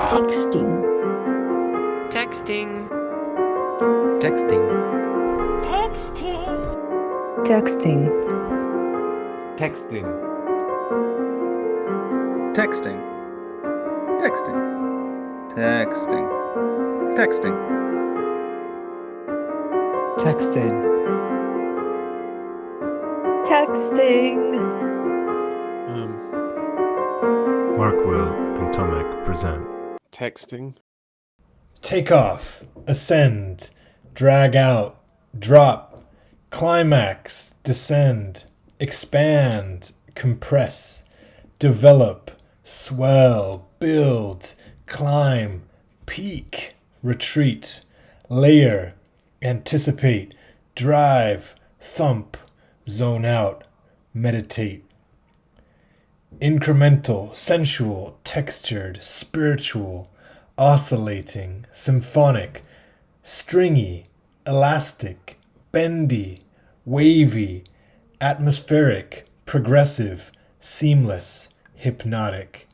Texting. Texting. Texting. Texting. Texting. Texting. Texting. Texting. Texting. Texting. Texting. Mark, Will, and Tomek present Texting. Take off, ascend, drag out, drop, climax, descend, expand, compress, develop, swell, build, climb, peak, retreat, layer, anticipate, drive, thump, zone out, meditate. Incremental, sensual, textured, spiritual, oscillating, symphonic, stringy, elastic, bendy, wavy, atmospheric, progressive, seamless, hypnotic.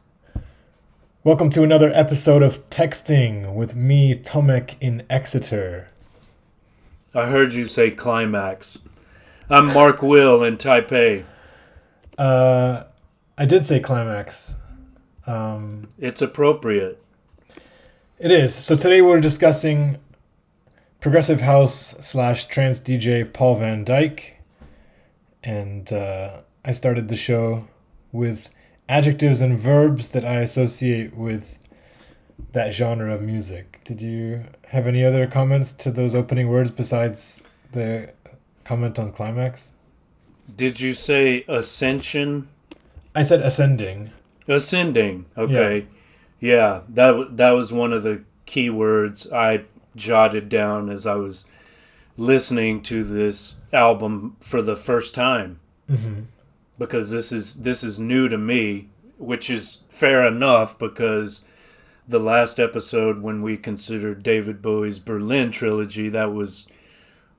Welcome to another episode of Texting with me, Tomek, in Exeter. I heard you say climax. I'm Mark Will in Taipei. I did say climax. It's appropriate. It is. So today we're discussing progressive house / trance DJ Paul van Dyk. And I started the show with adjectives and verbs that I associate with that genre of music. Did you have any other comments to those opening words besides the comment on climax? Did you say ascension? I said ascending. Ascending. Okay. Yeah, that was one of the key words I jotted down as I was listening to this album for the first time. Mm-hmm. Because this is new to me, which is fair enough because the last episode when we considered David Bowie's Berlin trilogy, that was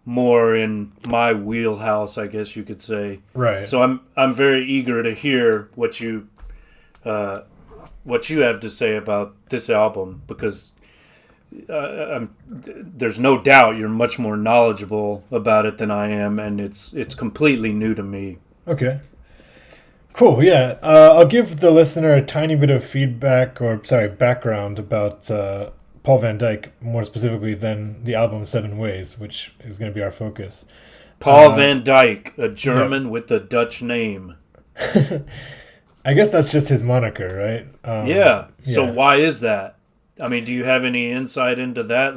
more in my wheelhouse, I guess you could say. Right. So I'm very eager to hear what you have to say about this album because there's no doubt you're much more knowledgeable about it than I am, and it's completely new to me. Okay. Cool. Yeah. I'll give the listener a tiny bit of background about Paul van Dyk, more specifically than the album Seven Ways, which is going to be our focus. Paul van Dyk, a German with a Dutch name. I guess that's just his moniker, right? Yeah. So why is that? I mean, do you have any insight into that?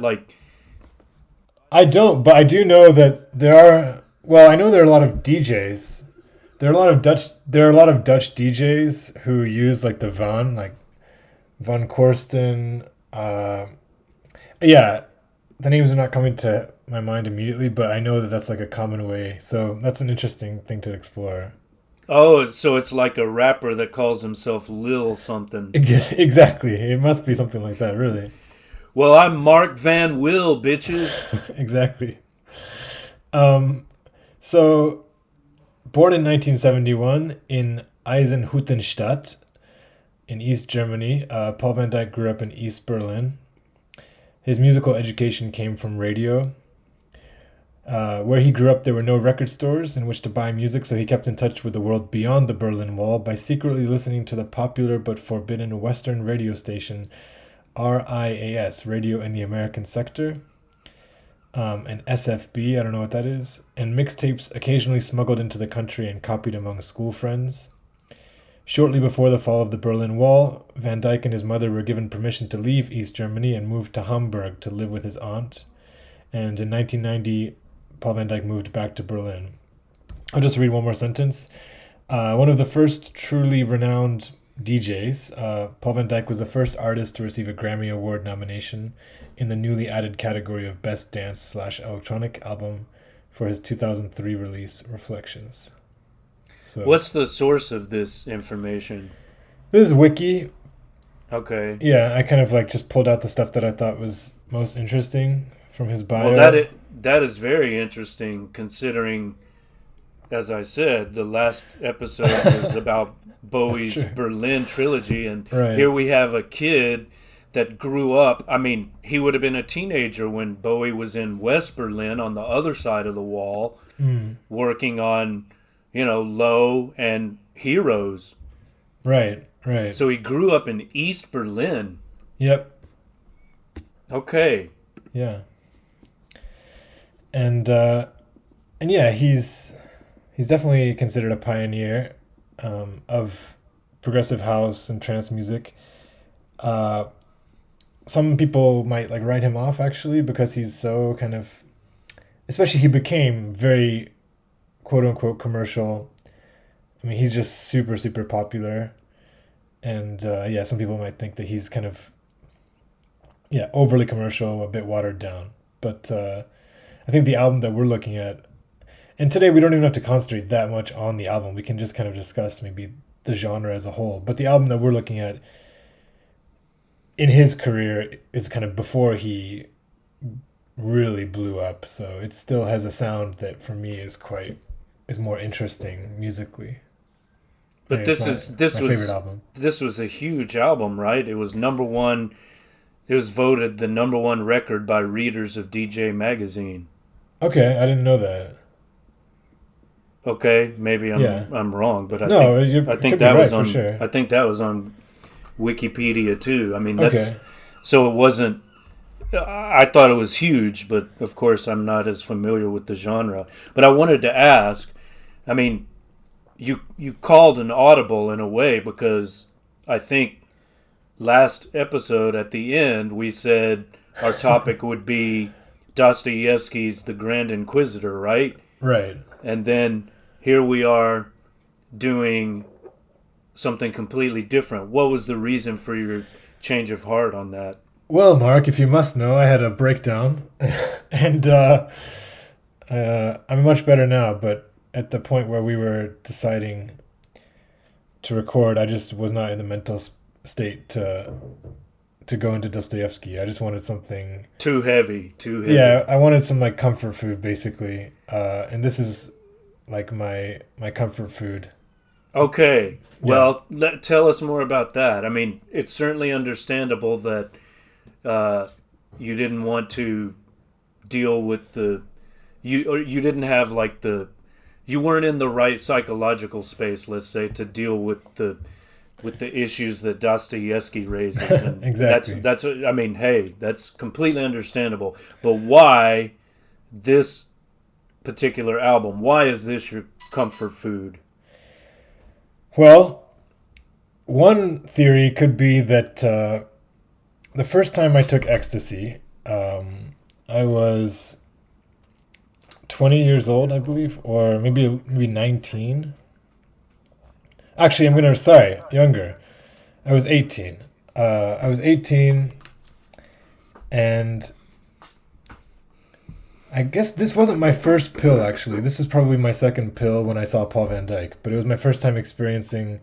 I don't, but I do know that there are. Well, I know there are a lot of DJs. There are a lot of Dutch DJs who use the Van Korsten. Yeah, the names are not coming to my mind immediately, but I know that that's a common way. So that's an interesting thing to explore. Oh, so it's like a rapper that calls himself Lil something. Exactly. It must be something like that, really. Well, I'm Mark Van Will, bitches. Exactly. So, born in 1971 in Eisenhüttenstadt in East Germany, Paul van Dyk grew up in East Berlin. His musical education came from radio. Where he grew up, there were no record stores in which to buy music, so he kept in touch with the world beyond the Berlin Wall by secretly listening to the popular but forbidden Western radio station RIAS, Radio in the American Sector, and SFB, I don't know what that is, and mixtapes occasionally smuggled into the country and copied among school friends. Shortly before the fall of the Berlin Wall, Van Dyk and his mother were given permission to leave East Germany and moved to Hamburg to live with his aunt. And in 1990, Paul van Dyk moved back to Berlin. I'll just read one more sentence. One of the first truly renowned DJs, Paul van Dyk was the first artist to receive a Grammy Award nomination in the newly added category of Best Dance / Electronic Album for his 2003 release, Reflections. So, what's the source of this information? This is Wiki. Okay. Yeah, I kind of just pulled out the stuff that I thought was most interesting from his bio. Well, that is very interesting considering, as I said, the last episode was about Bowie's Berlin trilogy, and right. Here we have a kid that grew up. I mean, he would have been a teenager when Bowie was in West Berlin on the other side of the wall, working on, Low and Heroes. Right. So he grew up in East Berlin. Yep. Okay. Yeah. And yeah, he's definitely considered a pioneer of progressive house and trance music. Some people might write him off actually because he's so kind of, especially he became very quote unquote commercial. I mean, he's just super, super popular. And yeah, some people might think that he's kind of, overly commercial, a bit watered down. But I think the album that we're looking at, and today we don't even have to concentrate that much on the album. We can just kind of discuss maybe the genre as a whole. But the album that we're looking at in his career is kind of before he really blew up. So it still has a sound that for me is more interesting musically. But this was my favorite album. This was a huge album, right? It was number one. It was voted the number one record by readers of DJ Magazine. Okay, I didn't know that. Okay, maybe I'm wrong, but I think that was on. Sure. I think that was on Wikipedia too. I mean, that's so it wasn't. I thought it was huge, but of course I'm not as familiar with the genre. But I wanted to ask. I mean, you called an audible in a way because I think last episode at the end we said our topic would be Dostoevsky's The Grand Inquisitor, right? Right. And then here we are doing something completely different. What was the reason for your change of heart on that? Well, Mark, if you must know, I had a breakdown, and I'm much better now, but at the point where we were deciding to record, I just was not in the mental state to go into Dostoevsky. I just wanted something too heavy. Yeah, I wanted some comfort food basically, and this is my comfort food. Okay, well, tell us more about that. I mean, it's certainly understandable that you didn't want to deal with you didn't have you weren't in the right psychological space, let's say, to deal with the issues that Dostoevsky raises. And exactly. That's I mean, hey, that's completely understandable. But why this particular album? Why is this your comfort food? Well, one theory could be that the first time I took ecstasy, I was 20 years old, I believe, or maybe 19. Actually, younger. I was 18. I was 18, and I guess this wasn't my first pill, actually. This was probably my second pill when I saw Paul Van Dyk, but it was my first time experiencing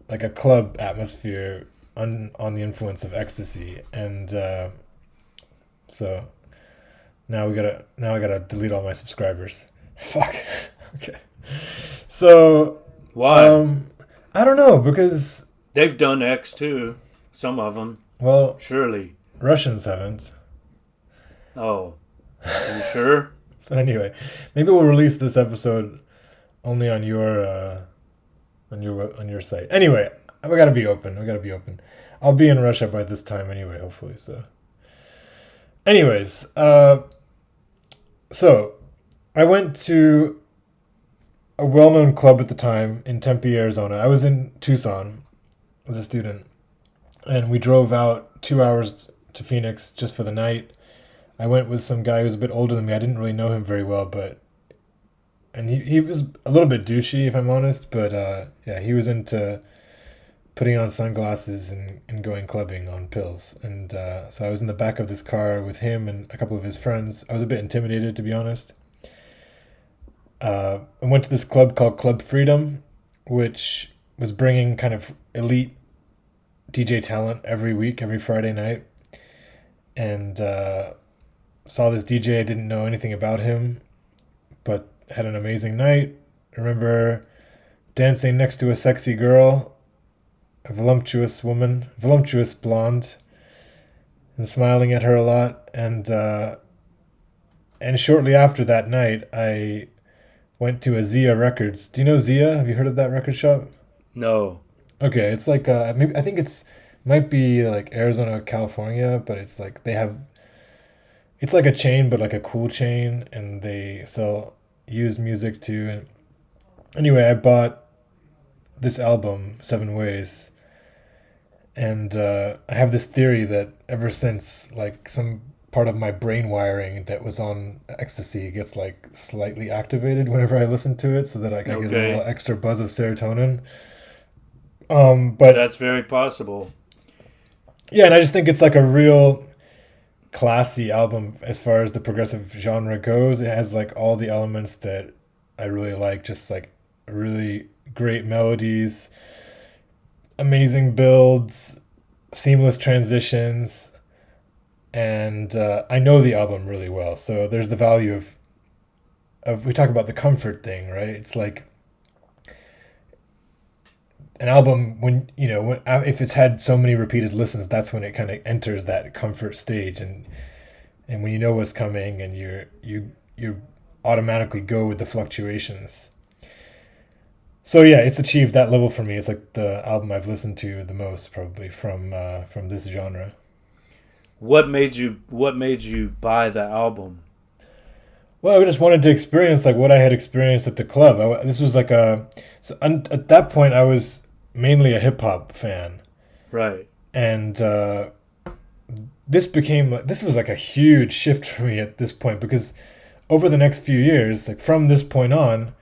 a club atmosphere on the influence of ecstasy, and so now I gotta delete all my subscribers. Fuck. Okay. So why? I don't know, because they've done X too. Some of them. Well, surely Russians haven't. Oh, are you sure? But anyway, maybe we'll release this episode only on your site. Anyway, we gotta be open. I'll be in Russia by this time anyway, hopefully. So, anyways, so I went to a well-known club at the time in Tempe, Arizona. I was in Tucson as a student, and we drove out 2 hours to Phoenix just for the night. I went with some guy who was a bit older than me. I didn't really know him very well, and he was a little bit douchey, if I'm honest, but yeah, he was into putting on sunglasses and going clubbing on pills. And so I was in the back of this car with him and a couple of his friends. I was a bit intimidated, to be honest. I went to this club called Club Freedom, which was bringing kind of elite DJ talent every week, every Friday night. And saw this DJ. I didn't know anything about him, but had an amazing night. I remember dancing next to a sexy girl a voluptuous woman, voluptuous blonde, and smiling at her a lot. And shortly after that night, I went to a Zia Records. Do you know Zia? Have you heard of that record shop? No. Okay, it's like maybe I think it's might be like Arizona, California, but it's like they have it's like a chain, but like a cool chain, and they sell used music too. And anyway, I bought this album, Seven Ways, and I have this theory that ever since, like, some part of my brain wiring that was on ecstasy gets like slightly activated whenever I listen to it, so that like, I get a Okay. little extra buzz of serotonin. But That's very possible. yeah, and I just think it's like a real classy album as far as the progressive genre goes. It has like all the elements that I really like, just like really great melodies, amazing builds, seamless transitions, and I know the album really well. So there's the value of we talk about the comfort thing, right? It's like an album when if it's had so many repeated listens, that's when it kind of enters that comfort stage, and when you know what's coming, and you automatically go with the fluctuations. So yeah, it's achieved that level for me. It's like the album I've listened to the most, probably from this genre. What made you buy the album? Well, I just wanted to experience like what I had experienced at the club. This was like at that point I was mainly a hip hop fan, Right. and this was like a huge shift for me at this point, because over the next few years, like from this point on,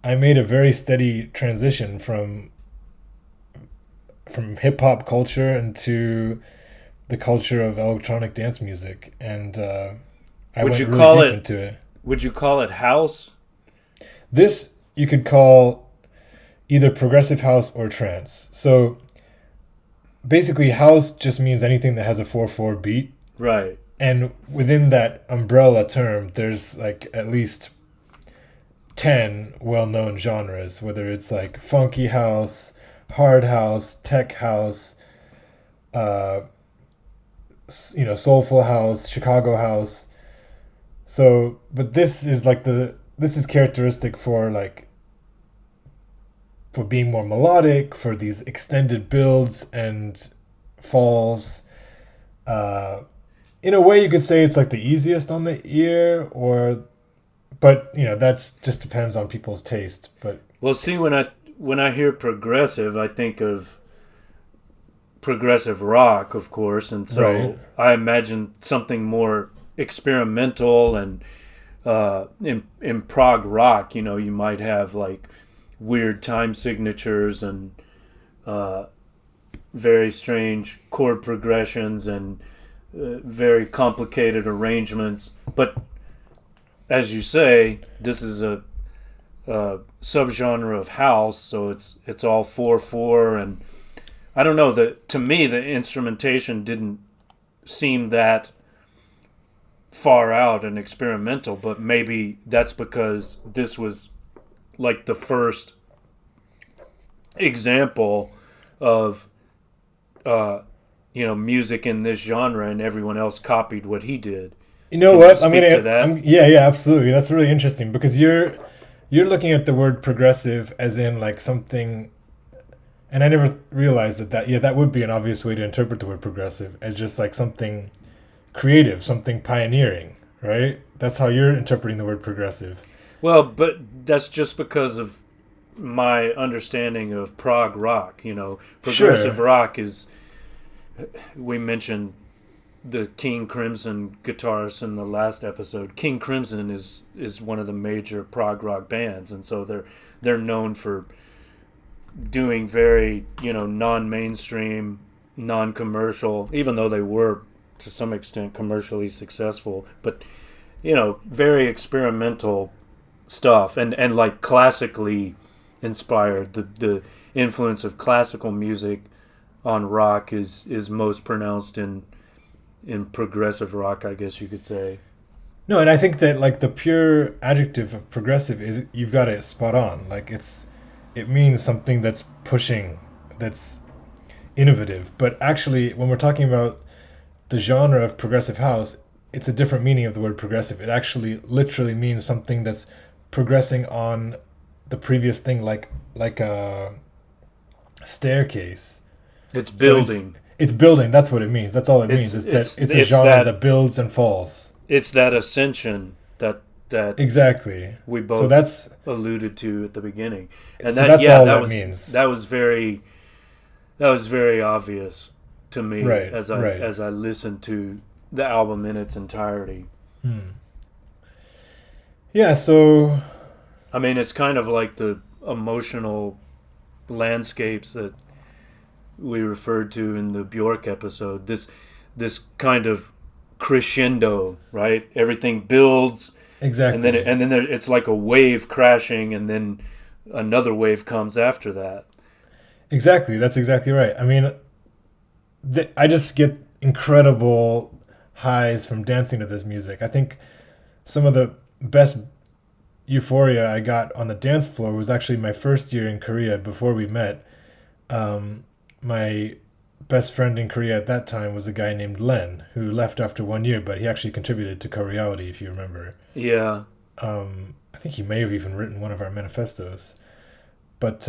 I made a very steady transition from hip hop culture into the culture of electronic dance music, and I Would went you really call deep it- into it. Would you call it house? This you could call either progressive house or trance. So basically, house just means anything that has a 4/4 beat, Right. and within that umbrella term, there's like at least 10 well-known genres, whether it's like funky house, hard house, tech house, soulful house, Chicago house. So, but this is like this is characteristic for being more melodic, for these extended builds and falls. In a way, you could say it's like the easiest on the ear, but that's just depends on people's taste. But Well, see, when I hear progressive, I think of progressive rock, of course, and so Right. I imagine something more experimental, and in prog rock, you might have like weird time signatures and very strange chord progressions and very complicated arrangements. But as you say, this is a subgenre of house, so it's all 4/4, and I don't know, to me the instrumentation didn't seem that far out and experimental, but maybe that's because this was like the first example of music in this genre, and everyone else copied what he did. you know Can what? you speak to that? Yeah, absolutely. That's really interesting, because you're looking at the word progressive as in like something, and I never realized that would be an obvious way to interpret the word progressive, as just like something creative, something pioneering, right? That's how you're interpreting the word progressive. Well, but that's just because of my understanding of prog rock. Progressive Sure. rock is, we mentioned the King Crimson guitarist in the last episode. King Crimson is one of the major prog rock bands, and so they're known for doing very non-mainstream, non-commercial, even though they were to some extent commercially successful, but very experimental stuff, and like classically inspired. The influence of classical music on rock is most pronounced in progressive rock, I guess you could say. No, and I think that like the pure adjective of progressive is, you've got it spot on. Like it means something that's pushing, that's innovative. But actually, when we're talking about the genre of progressive house, it's a different meaning of the word progressive. It actually literally means something that's progressing on the previous thing, like a staircase. It's building. So it's building. That's what it means. That's all it means. It's a genre that builds and falls. It's that ascension that exactly we both so that's alluded to at the beginning, and so that that's yeah all that that means. was very obvious to me as I listened to the album in its entirety. Yeah, so I mean, it's kind of like the emotional landscapes that we referred to in the Bjork episode. This kind of crescendo, right? Everything builds, exactly, and then it's like a wave crashing, and then another wave comes after that. Exactly, that's exactly right. I mean, I just get incredible highs from dancing to this music. I think some of the best euphoria I got on the dance floor was actually my first year in Korea before we met. My best friend in Korea at that time was a guy named Len, who left after 1 year, but he actually contributed to Koreality, if you remember. Yeah. I think he may have even written one of our manifestos. But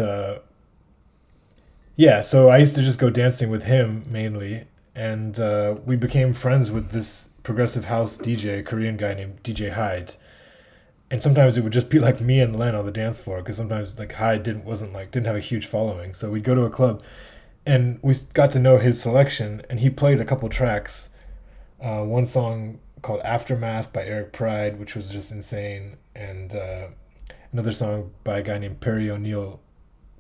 yeah, so I used to just go dancing with him mainly, and we became friends with this progressive house DJ, a Korean guy named DJ Hyde. And sometimes it would just be like me and Len on the dance floor, because sometimes like Hyde didn't have a huge following. So we'd go to a club, and we got to know his selection, and he played a couple tracks. One song called Aftermath by Eric Pride, which was just insane, and another song by a guy named Perry O'Neill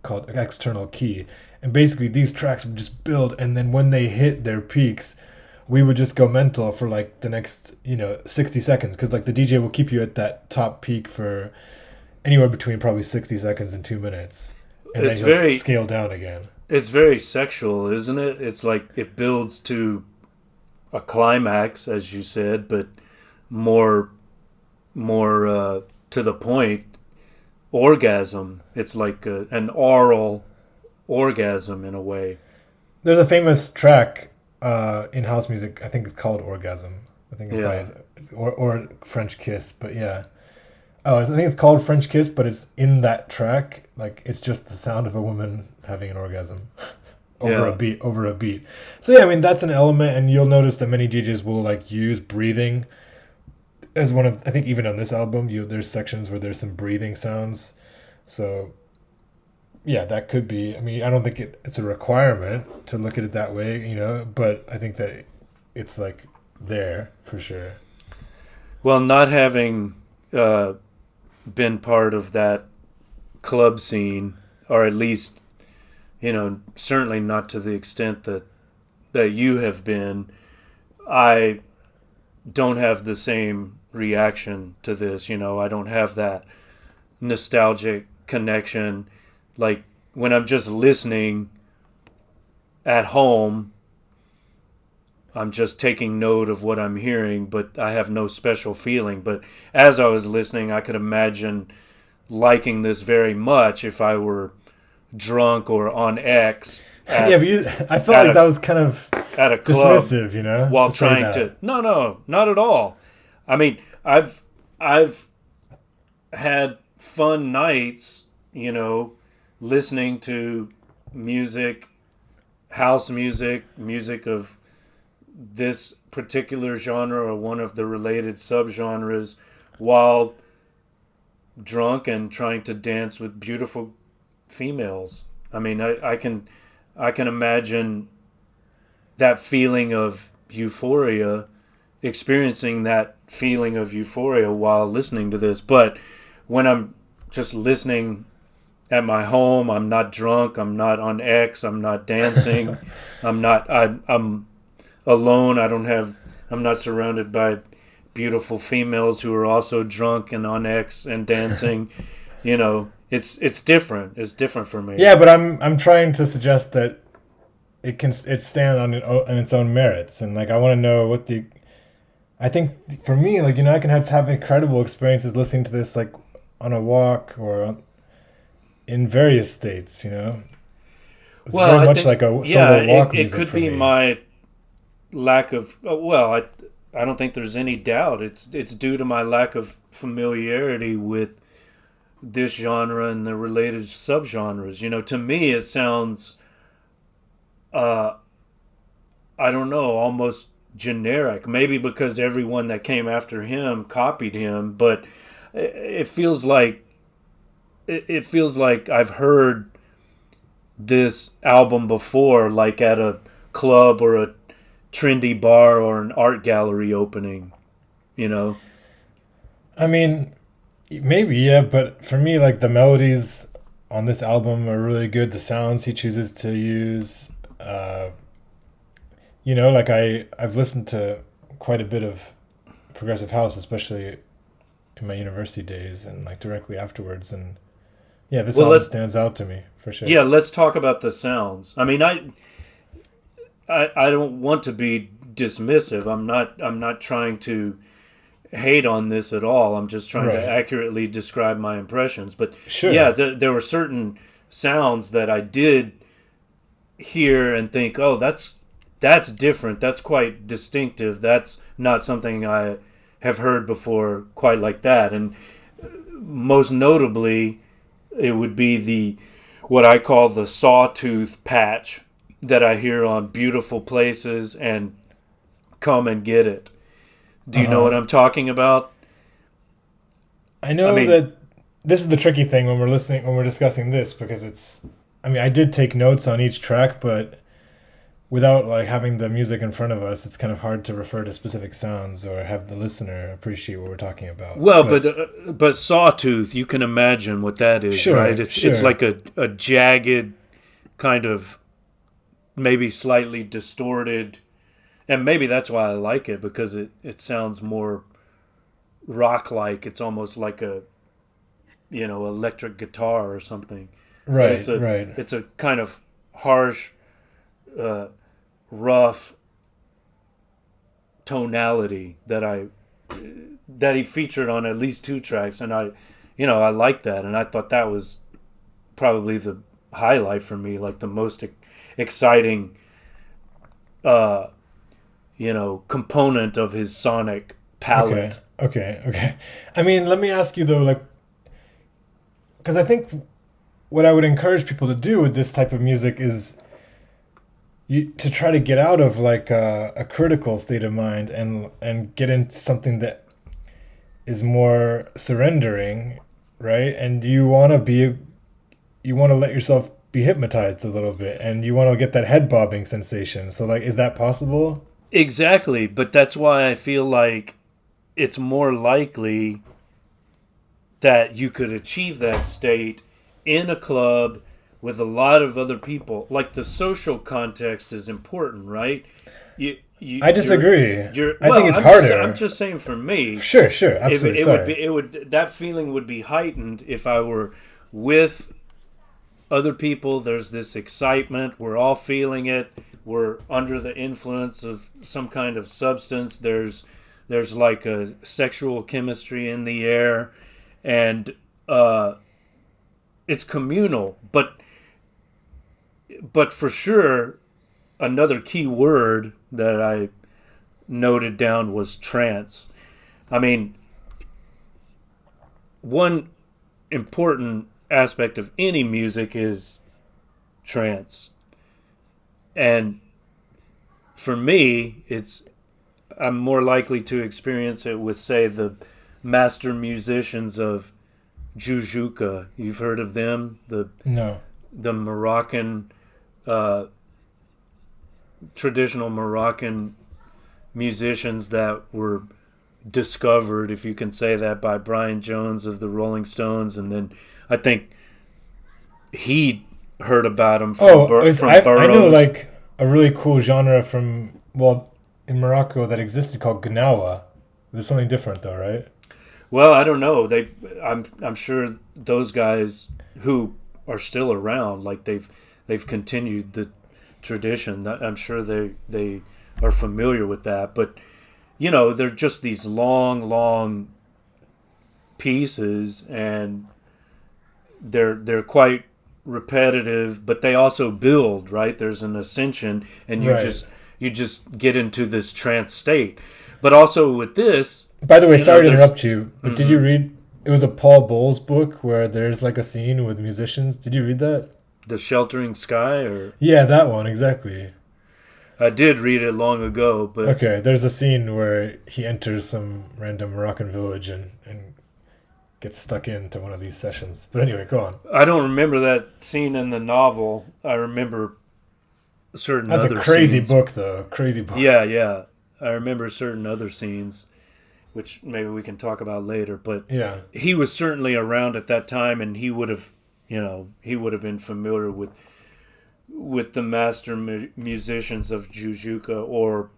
called External Key. And basically these tracks would just build, and then when they hit their peaks, we would just go mental for like the next 60 seconds, because like the DJ will keep you at that top peak for anywhere between probably 60 seconds and 2 minutes, and then he'll scale down again. It's very sexual, isn't it? It's like it builds to a climax, as you said, but more to the point, orgasm. It's like an aural orgasm in a way. There's a famous track in house music, I think it's called Orgasm. I think it's by or French Kiss, but yeah. I think it's called French Kiss, but it's in that track. Like it's just the sound of a woman having an orgasm over a beat. So yeah, I mean that's an element, and you'll notice that many DJs will like use breathing as one of. I think even on this album, there's sections where there's some breathing sounds. So yeah, that could be. I mean, I don't think it's a requirement to look at it that way, but I think that it's like there for sure. Well, not having been part of that club scene, or at least, certainly not to the extent that you have been, I don't have the same reaction to this. I don't have that nostalgic connection. Like when I'm just listening at home, I'm just taking note of what I'm hearing, but I have no special feeling. But as I was listening, I could imagine liking this very much if I were drunk or on X. I felt like that was kind of at a club, dismissive, while trying to. No, not at all. I mean, I've had fun nights, listening to music, house music of this particular genre or one of the related subgenres, while drunk and trying to dance with beautiful females. I mean, I can imagine that feeling of euphoria, experiencing that feeling of euphoria while listening to this. But when I'm just listening at my home, I'm not drunk, I'm not on X, I'm not dancing, I'm alone, I'm not surrounded by beautiful females who are also drunk and on X and dancing. It's different. It's different for me. Yeah, but I'm trying to suggest that it stand on its own merits, and like I want to know I think for me, like I can have incredible experiences listening to this, like on a walk or in various states, It's very much like a solo walk it music could for be me. my lack of. I don't think there's any doubt. It's due to my lack of familiarity with this genre and the related subgenres. You know, to me, it sounds, I don't know, almost generic. Maybe because everyone that came after him copied him, but it feels like I've heard this album before, like at a club or a trendy bar or an art gallery opening. You know. I mean, maybe, yeah, but for me, like, the melodies on this album are really good. The sounds he chooses to use, you know, like I've listened to quite a bit of progressive house, especially in my university days and like directly afterwards, and yeah, this album stands out to me for sure. Yeah, let's talk about the sounds. I mean, I don't want to be dismissive. I'm not trying to hate on this at all. I'm just trying to accurately describe my impressions. But sure. Yeah, there were certain sounds that I did hear and think, oh, that's different. That's quite distinctive. That's not something I have heard before quite like that. And most notably, it would be what I call the sawtooth patch that I hear on Beautiful Places and Come and Get It. Do you know what I'm talking about? I know that this is the tricky thing when we're discussing this, because it's, I mean, I did take notes on each track, but without like having the music in front of us, it's kind of hard to refer to specific sounds or have the listener appreciate what we're talking about. Well, but sawtooth, you can imagine what that is, sure, right? It's like a jagged kind of, maybe slightly distorted, and maybe that's why I like it, because it sounds more rock-like. It's almost like a, you know, electric guitar or something. Right, It's a kind of harsh, rough tonality that he featured on at least 2 tracks, and I like that, and I thought that was probably the highlight for me, like the most exciting component of his sonic palette. Okay. I mean, let me ask you though, like, because I think what I would encourage people to do with this type of music is to try to get out of like a critical state of mind and get into something that is more surrendering, right? And you want to let yourself be hypnotized a little bit, and you want to get that head bobbing sensation. So like, is that possible? Exactly, but that's why I feel like it's more likely that you could achieve that state in a club with a lot of other people. Like, the social context is important, right? I disagree. I think it's harder. I'm just saying, for me, sure, absolutely. That feeling would be heightened if I were with other people. There's this excitement. We're all feeling it. We're under the influence of some kind of substance. There's like a sexual chemistry in the air, and it's communal. But for sure, another key word that I noted down was trance. I mean, one important aspect of any music is trance. And for me, I'm more likely to experience it with, say, the master musicians of Jujuka. You've heard of them? No. The Moroccan, traditional Moroccan musicians that were discovered, if you can say that, by Brian Jones of the Rolling Stones, and then I think he heard about them from Burroughs. I know like a really cool genre from, well, in Morocco that existed called Gnawa. There's something different though, right? Well, I don't know. I'm sure those guys who are still around, like they've continued the tradition. I'm sure they are familiar with that. But you know, they're just these long pieces, and they're quite repetitive, but they also build, right? There's an ascension, and you just get into this trance state. But also with this, by the way, sorry to interrupt you, but did you read? It was a Paul Bowles book where there's like a scene with musicians. Did you read that? The Sheltering Sky, or yeah, that one exactly. I did read it long ago, but okay, there's a scene where he enters some random Moroccan village and gets stuck into one of these sessions. But anyway, go on. I don't remember that scene in the novel. I remember certain That's other a crazy scenes. book, though. Crazy book. Yeah. I remember certain other scenes, which maybe we can talk about later. But yeah, he was certainly around at that time, and he would have, been familiar with the master musicians of Jujuka or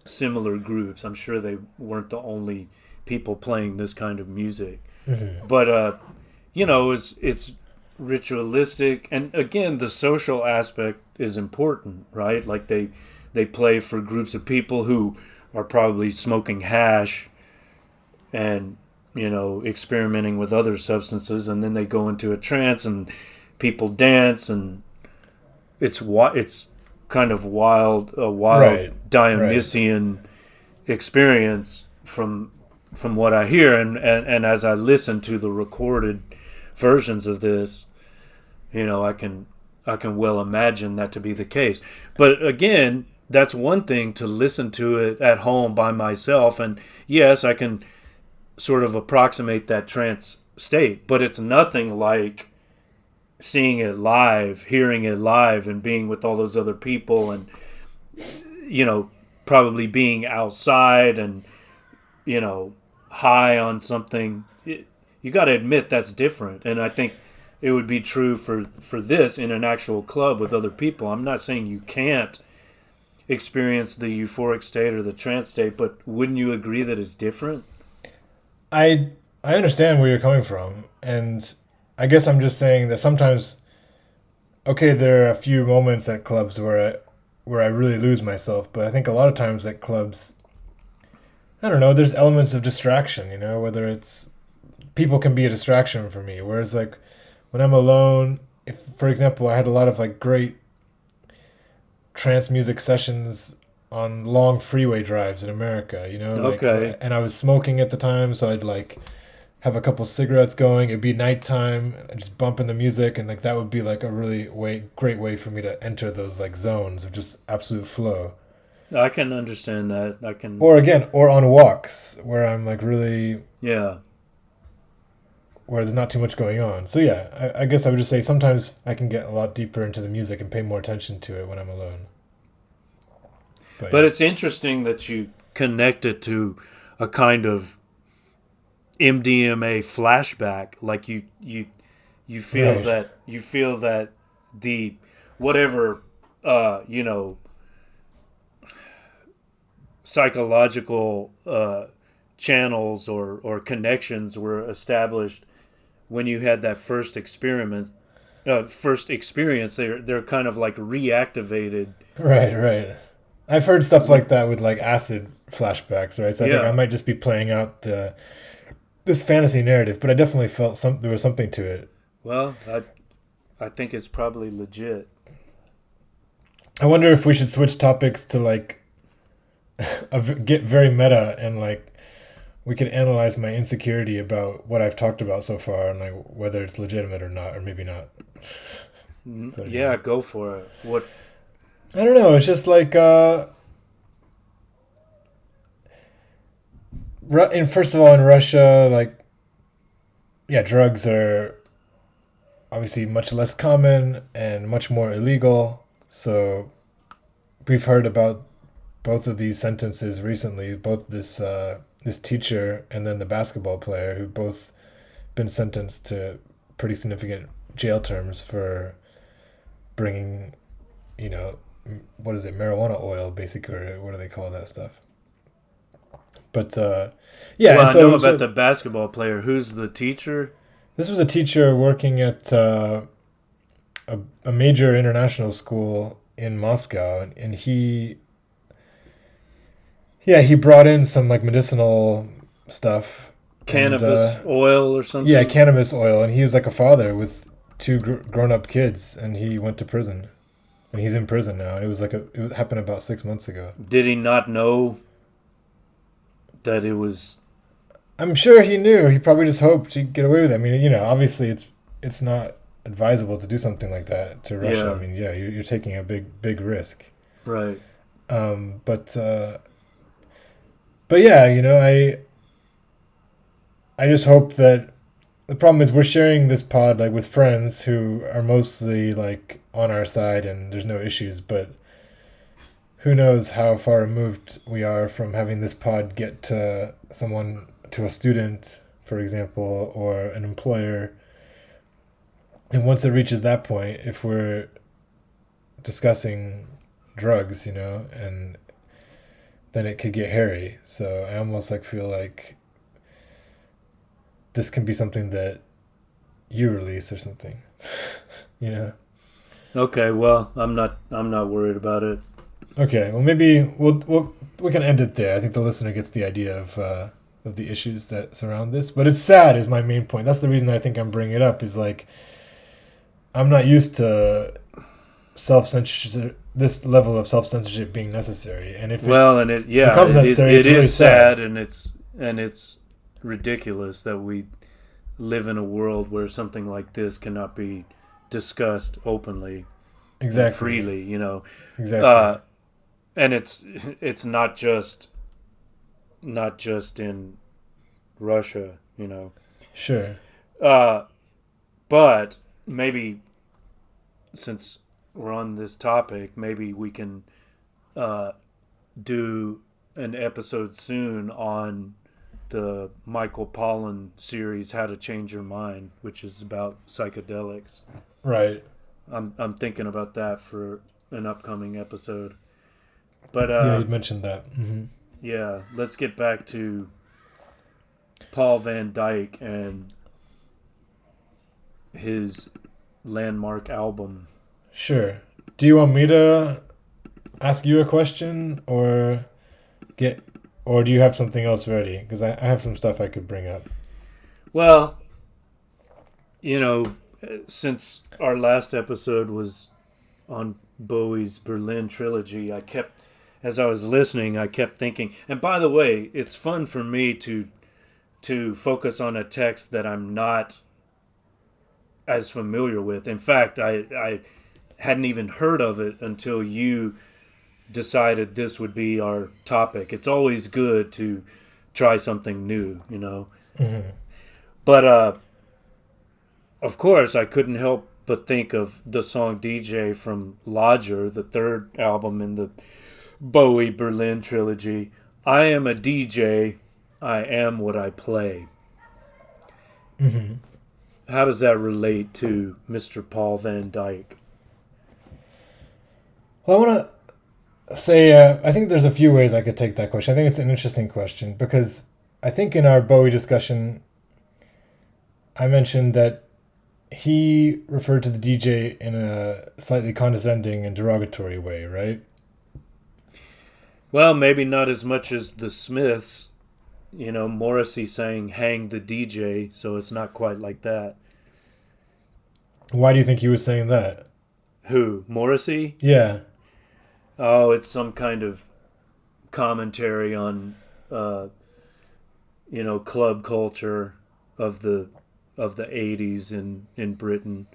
similar groups. I'm sure they weren't the only people playing this kind of music. Mm-hmm. But, it's ritualistic. And again, the social aspect is important, right? Like they play for groups of people who are probably smoking hash and, experimenting with other substances. And then they go into a trance and people dance, and it's kind of a wild Dionysian experience from what I hear, and as I listen to the recorded versions of this, I can well imagine that to be the case. But again, that's one thing to listen to it at home by myself, and yes, I can sort of approximate that trance state, but it's nothing like seeing it live, hearing it live, and being with all those other people, and probably being outside and high on something. You got to admit that's different, and I think it would be true for this in an actual club with other people. I'm not saying you can't experience the euphoric state or the trance state, but wouldn't you agree that it's different? I understand where you're coming from, and I guess I'm just saying that sometimes, okay, there are a few moments at clubs where I really lose myself, but I think a lot of times at clubs, I don't know, there's elements of distraction, whether it's, people can be a distraction for me, whereas like when I'm alone, if, for example, I had a lot of like great trance music sessions on long freeway drives in America, Okay. And I was smoking at the time, so I'd like have a couple cigarettes going. It'd be nighttime, and just bumping the music, and like that would be like a really great way for me to enter those like zones of just absolute flow. I can understand that. Or on walks where I'm like really where there's not too much going on. So yeah, I guess I would just say sometimes I can get a lot deeper into the music and pay more attention to it when I'm alone. But it's interesting that you connect it to a kind of MDMA flashback, like you feel right. that the whatever psychological channels or connections were established when you had that first experience. They're kind of like reactivated. Right. I've heard stuff like that with like acid flashbacks, right? So I think I might just be playing out this fantasy narrative, but I definitely felt there was something to it. Well, I think it's probably legit. I wonder if we should switch topics to like get very meta, and like we could analyze my insecurity about what I've talked about so far and like whether it's legitimate or not, or maybe not. Yeah, go for it. What? I don't know. It's just like first of all, in Russia, like, yeah, drugs are obviously much less common and much more illegal. So we've heard about both of these sentences recently, both this teacher and then the basketball player, who've both been sentenced to pretty significant jail terms for bringing, what is it, marijuana oil, basically, or what do they call that stuff? But yeah. Well, I know about the basketball player. Who's the teacher? This was a teacher working at a major international school in Moscow, and he brought in some like medicinal stuff, cannabis oil or something. Yeah, cannabis oil, and he was like a father with two grown-up kids, and he went to prison. And he's in prison now. It happened about 6 months ago. Did he not know that it was? I'm sure he knew. He probably just hoped he'd get away with it. I mean, obviously it's not advisable to do something like that to Russia. Yeah. I mean, you're taking a big risk. Right. But yeah, I just hope that the problem is we're sharing this pod like with friends who are mostly like on our side and there's no issues, but who knows how far removed we are from having this pod get to someone, to a student, for example, or an employer. And once it reaches that point, if we're discussing drugs, and then it could get hairy. So I almost feel like this can be something that you release or something. Okay, well, I'm not worried about it. Okay, well maybe we can end it there. I think the listener gets the idea of the issues that surround this. But it's sad is my main point. That's the reason I think I'm bringing it up, is like I'm not used to self-censorship, this level of self-censorship being necessary. And if it becomes necessary, it's really is sad, and it's ridiculous that we live in a world where something like this cannot be discussed openly, exactly, freely, exactly. And it's not just in Russia, Sure. But maybe, since we're on this topic, maybe we can do an episode soon on the Michael Pollan series, How to Change Your Mind, which is about psychedelics. Right. I'm thinking about that for an upcoming episode. But yeah, you'd mentioned that. Mm-hmm. Yeah, let's get back to Paul Van Dyk and his landmark album. Sure. Do you want me to ask you a question, or do you have something else ready? Because I have some stuff I could bring up. Well, since our last episode was on Bowie's Berlin trilogy, as I was listening, I kept thinking, and by the way, it's fun for me to focus on a text that I'm not as familiar with. In fact, I hadn't even heard of it until you decided this would be our topic. It's always good to try something new, Mm-hmm. But of course, I couldn't help but think of the song DJ from Lodger, the third album in the Bowie Berlin trilogy. I am a DJ, I am what I play. Mm-hmm. How does that relate to Mr. Paul Van Dyk? Well, I want to say, I think there's a few ways I could take that question. I think it's an interesting question, because I think in our Bowie discussion, I mentioned that he referred to the DJ in a slightly condescending and derogatory way, right? Well, maybe not as much as the Smiths. Morrissey saying hang the DJ, so it's not quite like that. Why do you think he was saying that? Who? Morrissey? Yeah. Oh, it's some kind of commentary on, club culture of the 80s in Britain.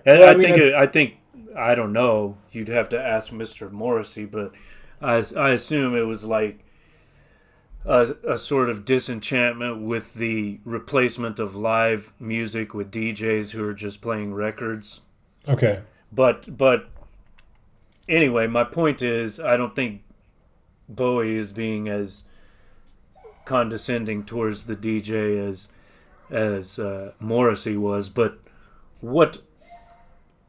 And well, I think I don't know. You'd have to ask Mr. Morrissey, but I assume it was like a sort of disenchantment with the replacement of live music with DJs who are just playing records. Okay. But anyway, my point is, I don't think Bowie is being as condescending towards the DJ as Morrissey was. But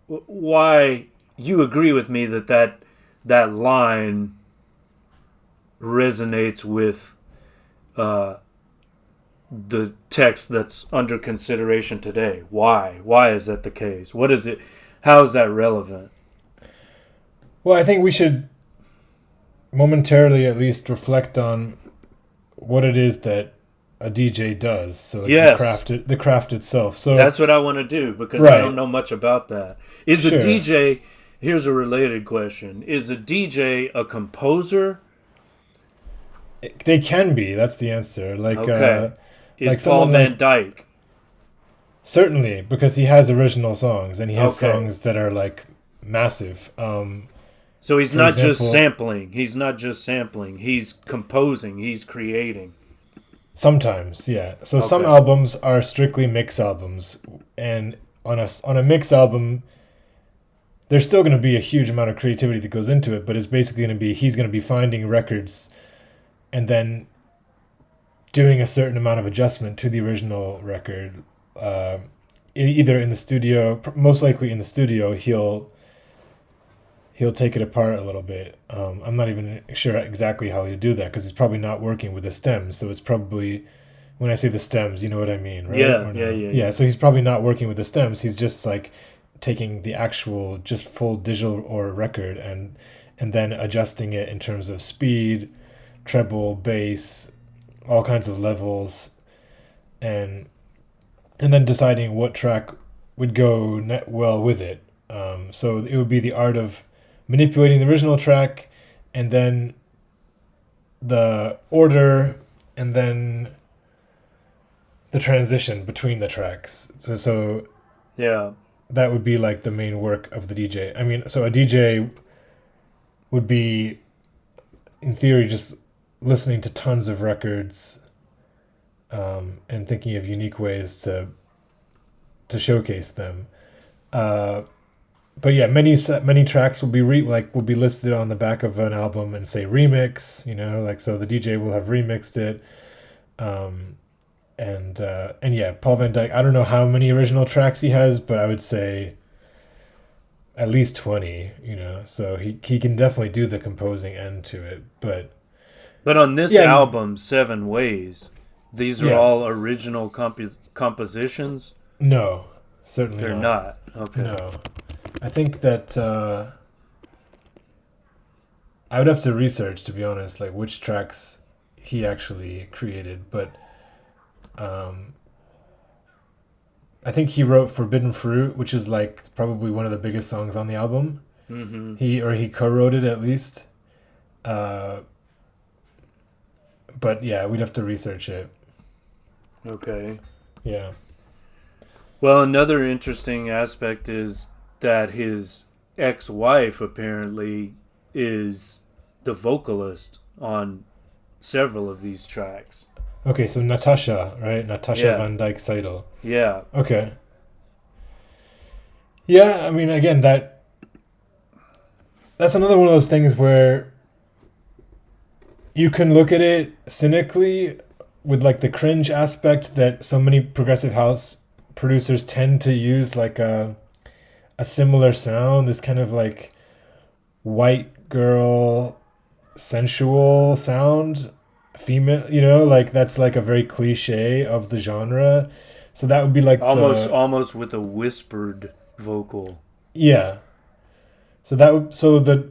why you agree with me that line resonates with the text that's under consideration today? Why is that the case? What is it? How is that relevant? Well, I think we should momentarily at least reflect on what it is that a DJ does. So like Yes. the craft itself. So That's what I want to do because I Right. don't know much about that. Is Sure. a DJ, here's a related question. Is a DJ a composer? they can be. That's the answer. Like Okay. Is like Paul someone Van like- Dyke? certainly, because he has original songs and he has Okay. songs that are like massive. So he's For not just example- sampling. He's not just sampling. He's composing. He's creating. Sometimes, yeah. So some Okay. albums are strictly mix albums, and on a mix album, there's still going to be a huge amount of creativity that goes into it, but it's basically going to be he's going to be finding records, and then doing a certain amount of adjustment to the original record, either in the studio, most likely in the studio, he'll take it apart a little bit. I'm not even sure exactly how he'll do that because he's probably not working with the stems. So it's probably, when I say the stems, you know what I mean, right? Yeah, Or no? yeah. Yeah, so he's probably not working with the stems. He's just like taking the actual just full digital or record and then adjusting it in terms of speed, treble, bass, all kinds of levels, and then deciding what track would go well with it. So it would be the art of manipulating the original track, and then the order, and then the transition between the tracks. So Yeah. that would be like the main work of the DJ. I mean, so a DJ would be, in theory, just listening to tons of records, and thinking of unique ways to showcase them. But yeah, many tracks will be will be listed on the back of an album and say remix. You know, like so the DJ will have remixed it. And yeah, Paul Van Dyke. I don't know how many original tracks he has, but I would say at least 20. You know, so he can definitely do the composing end to it. But on this Yeah. album, 7 Ways, these are Yeah. all original compositions? no, certainly They're not. Okay. No, I think that I would have to research, to be honest, like which tracks he actually created. But I think he wrote "Forbidden Fruit," which is like probably one of the biggest songs on the album. Mm-hmm. He co-wrote it at least. But yeah, we'd have to research it. Okay. Yeah. Well, another interesting aspect is that his ex-wife apparently is the vocalist on several of these tracks. Okay, so Natasha, right? Natasha Yeah. Van Dyke Seidel. Yeah. Okay. Yeah, I mean, again, that's another one of those things where you can look at it cynically with like the cringe aspect that so many progressive house producers tend to use, like a similar sound, this kind of like white girl sensual sound, female, you know, like that's like a very cliche of the genre. So that would be like Almost with a whispered vocal. yeah. So the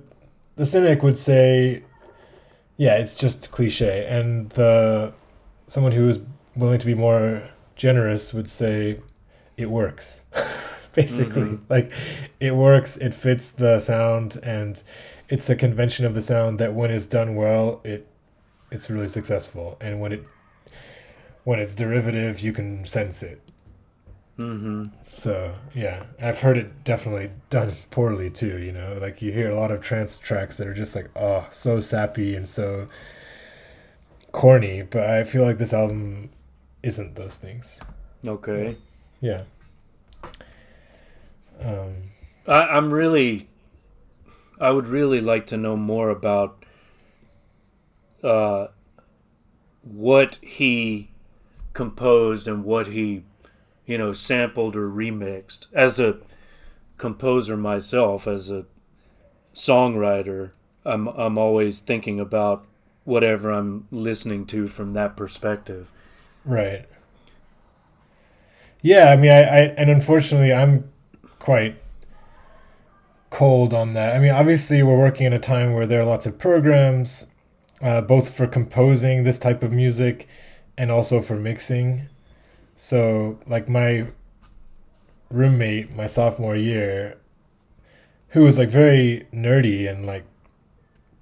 cynic would say, yeah, it's just cliche, and someone who is willing to be more generous would say it works. Basically, Mhm. like it works, it fits the sound, and it's a convention of the sound that when it's done well, it's really successful, and when it's derivative, you can sense it. Mm-hmm. So yeah, I've heard it definitely done poorly too. You know, like you hear a lot of trance tracks that are just like, oh, so sappy and so corny. But I feel like this album isn't those things. Okay. Yeah. I would really like to know more about what he composed and what he, sampled or remixed. As a composer myself, as a songwriter, I'm always thinking about whatever I'm listening to from that perspective. Right. Yeah, I mean, I and unfortunately, I'm quite cold on that. I mean, obviously, we're working in a time where there are lots of programs, both for composing this type of music and also for mixing. So like my roommate my sophomore year, who was like very nerdy and like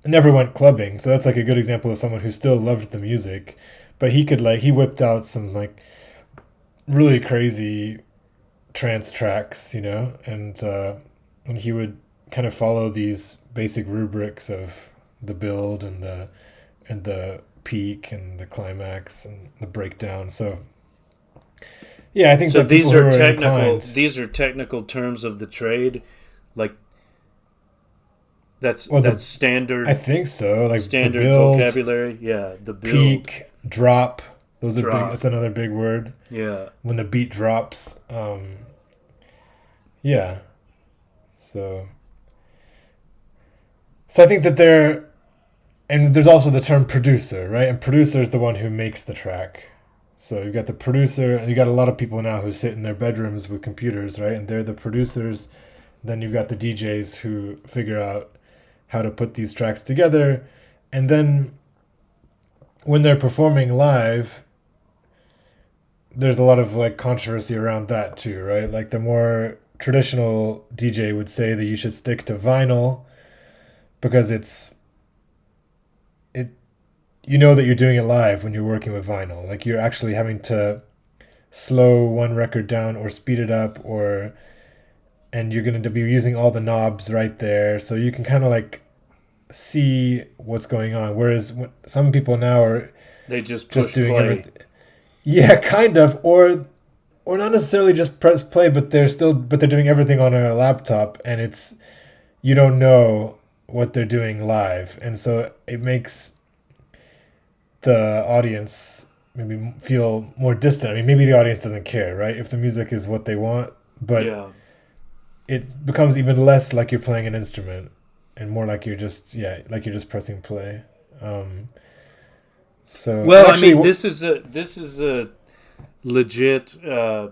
never went clubbing, so that's like a good example of someone who still loved the music, but he whipped out some like really crazy trance tracks, and he would kind of follow these basic rubrics of the build and the peak and the climax and the breakdown. So yeah, I think so. that These are technical terms of the trade, like that's standard. I think so. Like standard the build, vocabulary. Yeah, the build, peak, drop. Those are drop. big. That's another big word. Yeah, when the beat drops. Yeah. So I think that there's also the term producer, right? And producer is the one who makes the track. So you've got the producer, and you got a lot of people now who sit in their bedrooms with computers, right? And they're the producers. Then you've got the DJs who figure out how to put these tracks together. And then when they're performing live, there's a lot of like controversy around that too, right? Like the more traditional DJ would say that you should stick to vinyl because you know that you're doing it live when you're working with vinyl. Like you're actually having to slow one record down or speed it up, and you're going to be using all the knobs right there, so you can kind of like see what's going on. Whereas some people now are they just doing play. Everything. Yeah, kind of, or not necessarily just press play, but they're doing everything on a laptop, and you don't know what they're doing live, and so it makes the audience maybe feel more distant. I mean, maybe the audience doesn't care, right? If the music is what they want, but it becomes even less like you're playing an instrument and more like you're just pressing play. So well, actually, I mean, this is a legit. I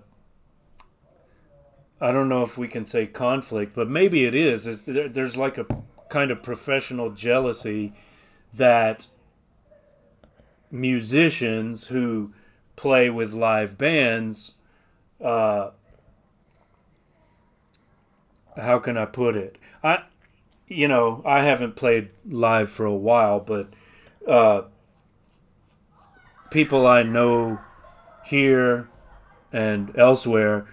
don't know if we can say conflict, but maybe it is. There's like a kind of professional jealousy that musicians who play with live bands, how can I put it? I haven't played live for a while, but people I know here and elsewhere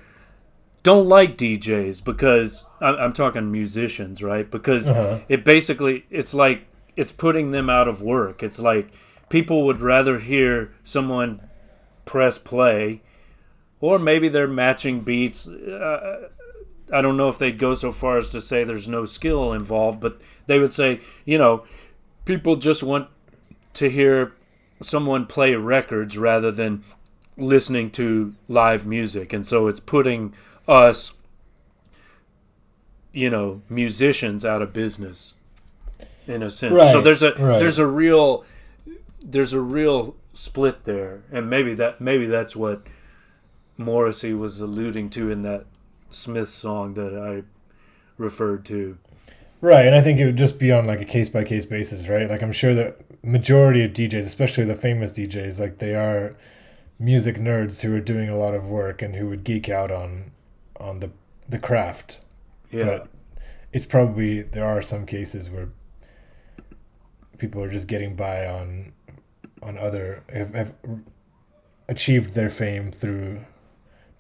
don't like DJs because I'm talking musicians, right? Because it's like it's putting them out of work. It's like people would rather hear someone press play, or maybe they're matching beats. I don't know if they'd go so far as to say there's no skill involved, but they would say, people just want to hear someone play records rather than listening to live music. And so it's putting us, musicians out of business in a sense. Right, so there's a real split there. And maybe that's what Morrissey was alluding to in that Smith song that I referred to. Right, and I think it would just be on like a case-by-case basis, right? Like I'm sure that majority of DJs, especially the famous DJs, like they are music nerds who are doing a lot of work and who would geek out on the craft. Yeah. But it's probably, there are some cases where people are just getting by on other, have achieved their fame through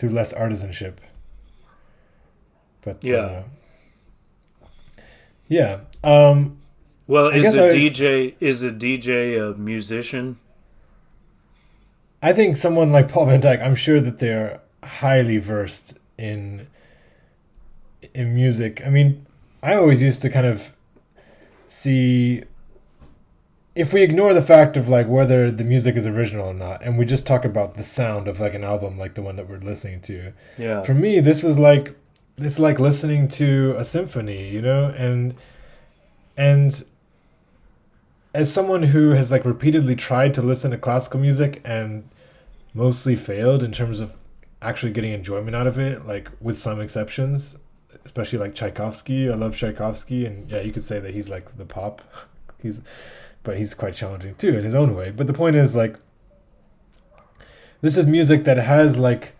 less artisanship. But yeah. Well, is a DJ a musician? I think someone like Paul Van Dyk, I'm sure that they're highly versed in music. I mean, I always used to kind of see, if we ignore the fact of like whether the music is original or not, and we just talk about the sound of like an album like the one that we're listening to. Yeah. For me, this was like listening to a symphony, and as someone who has like repeatedly tried to listen to classical music and mostly failed in terms of actually getting enjoyment out of it, like with some exceptions, especially like Tchaikovsky. I love Tchaikovsky, and yeah, you could say that he's like the pop. But he's quite challenging too in his own way. But the point is, like, this is music that has like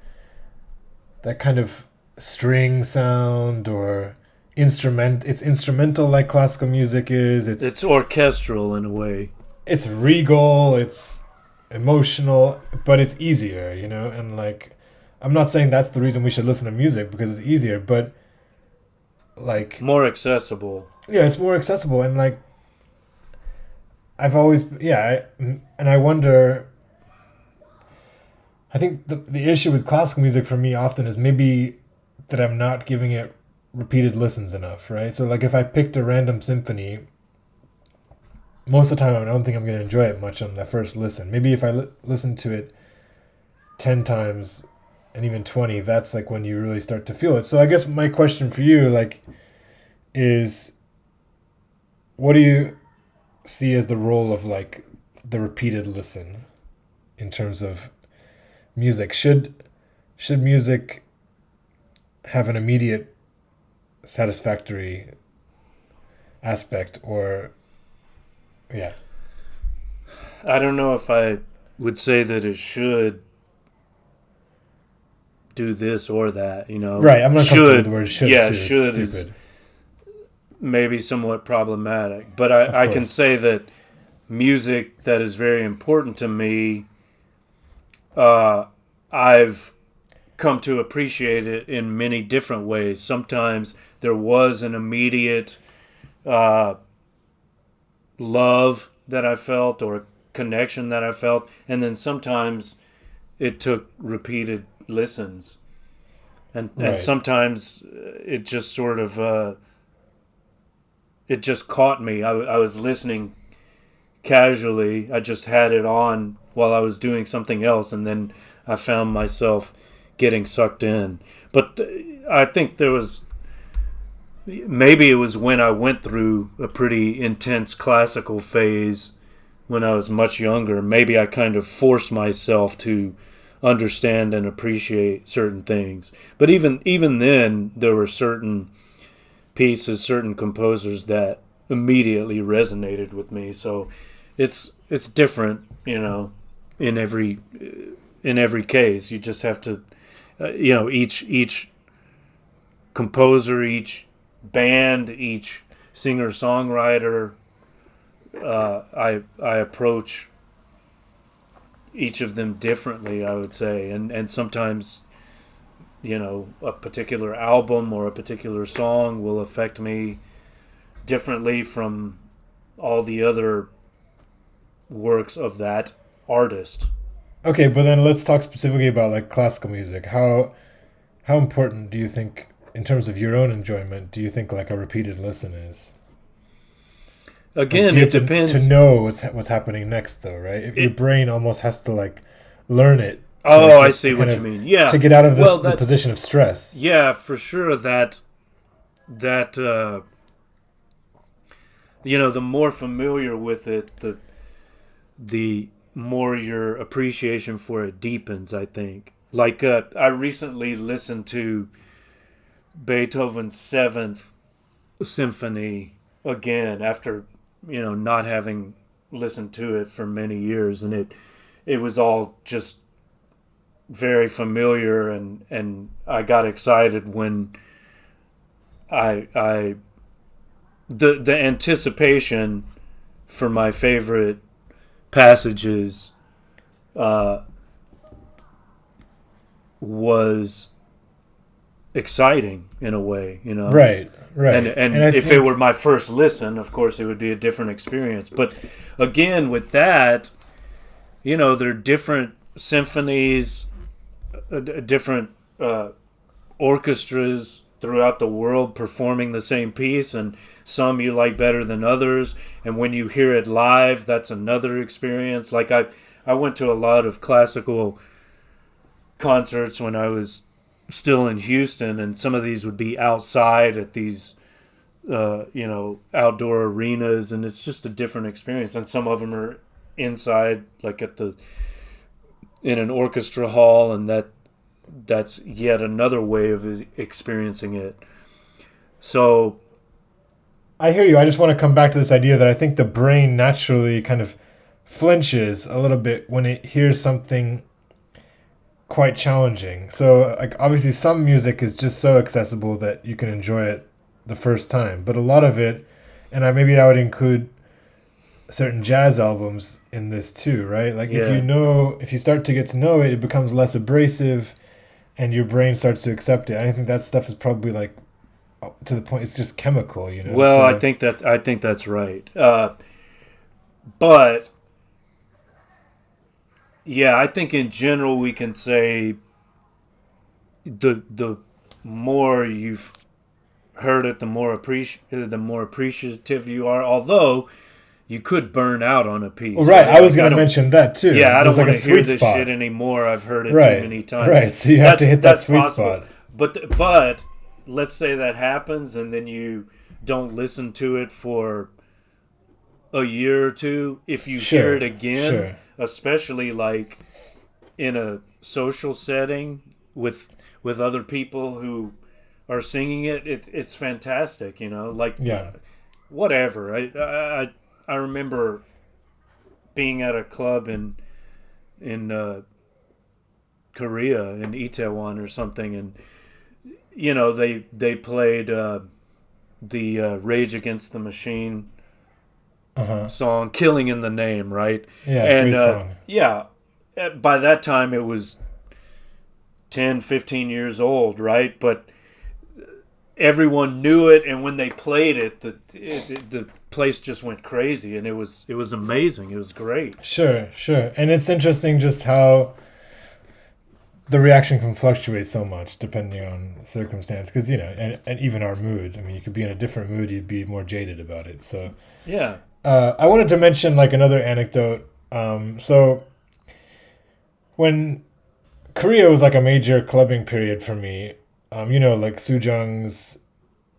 that kind of string sound or it's instrumental like classical music is. It's orchestral in a way. It's regal, it's emotional, but it's easier, you know? And like, I'm not saying that's the reason we should listen to music because it's easier, but like more accessible. Yeah, it's more accessible. And like, I've always, and I wonder, I think the issue with classical music for me often is maybe that I'm not giving it repeated listens enough, right? So like if I picked a random symphony, most of the time I don't think I'm going to enjoy it much on the first listen. Maybe if I listen to it 10 times and even 20, that's like when you really start to feel it. So I guess my question for you like is, what do you see as the role of like the repeated listen in terms of music? Should music have an immediate satisfactory aspect, or I don't know if I would say that it should do this or that, you know. Right, I'm not comfortable with the word should. Yeah, too. should It's is stupid. maybe somewhat problematic. But I can say that music that is very important to me, I've come to appreciate it in many different ways. Sometimes there was an immediate love that I felt or connection that I felt, and then sometimes it took repeated listens, and sometimes it just sort of it just caught me. I was listening casually. I just had it on while I was doing something else, and then I found myself getting sucked in. But I think maybe it was when I went through a pretty intense classical phase when I was much younger. Maybe I kind of forced myself to understand and appreciate certain things. But even then, there were certain pieces, certain composers that immediately resonated with me. So it's different, you know, in every case. You just have to, each composer, each band, each singer-songwriter, I approach each of them differently, I would say, and sometimes, you know, a particular album or a particular song will affect me differently from all the other works of that artist. Okay, but then let's talk specifically about like classical music. How important do you think, in terms of your own enjoyment, do you think like a repeated listen is? Again, like, it depends. To know what's happening next, though, right? Your brain almost has to like learn it. Oh, I see what you mean. Yeah, to get out of the position of stress. Yeah, for sure. That you know, the more familiar with it, the more your appreciation for it deepens, I think. Like I recently listened to Beethoven's 7th Symphony again after, you know, not having listened to it for many years, and it was all just very familiar, and I got excited when the anticipation for my favorite passages was exciting in a way, you know. Right. And if it were my first listen, of course, it would be a different experience. But again, with that, you know, there are different symphonies, different orchestras throughout the world performing the same piece, and some you like better than others. And when you hear it live, that's another experience. Like I went to a lot of classical concerts when I was still in Houston, and some of these would be outside at these outdoor arenas, and it's just a different experience. And some of them are inside, like in an orchestra hall, and that's yet another way of experiencing it. So I hear you. I just want to come back to this idea that I think the brain naturally kind of flinches a little bit when it hears something quite challenging. So like obviously some music is just so accessible that you can enjoy it the first time, but a lot of it, and maybe I would include certain jazz albums in this too, right? Like Yeah. if you start to get to know it, it becomes less abrasive and your brain starts to accept it. I think that stuff is probably like to the point it's just chemical, you know. Well, So, I think that's right. But yeah, I think in general we can say the more you've heard it, the more appreciative you are. Although you could burn out on a piece. well, right, I was Like, going to don't- mention that too. Yeah, I There's don't like want a to hear sweet this spot. shit anymore. I've heard it Right, too many times. right. So you have to hit that That's sweet possible. spot. But let's say that happens, and then you don't listen to it for a year or two. If you Sure, hear it again, sure. especially like in a social setting with other people who are singing it, it's fantastic. You know, like Yeah. whatever. I remember being at a club in Korea, in Itaewon or something, and you know they played the Rage Against the Machine song "Killing in the Name," right? Yeah, And great song. yeah, by that time it was 10, 15 years old, right? But everyone knew it, and when they played it, the place just went crazy, and it was amazing. It was great. Sure. And it's interesting just how the reaction can fluctuate so much depending on circumstance. Because, you know, and even our mood. I mean, you could be in a different mood, you'd be more jaded about it. So, Yeah. I wanted to mention, like, another anecdote. So, when Korea was, like, a major clubbing period for me, you know, like, Sujung's...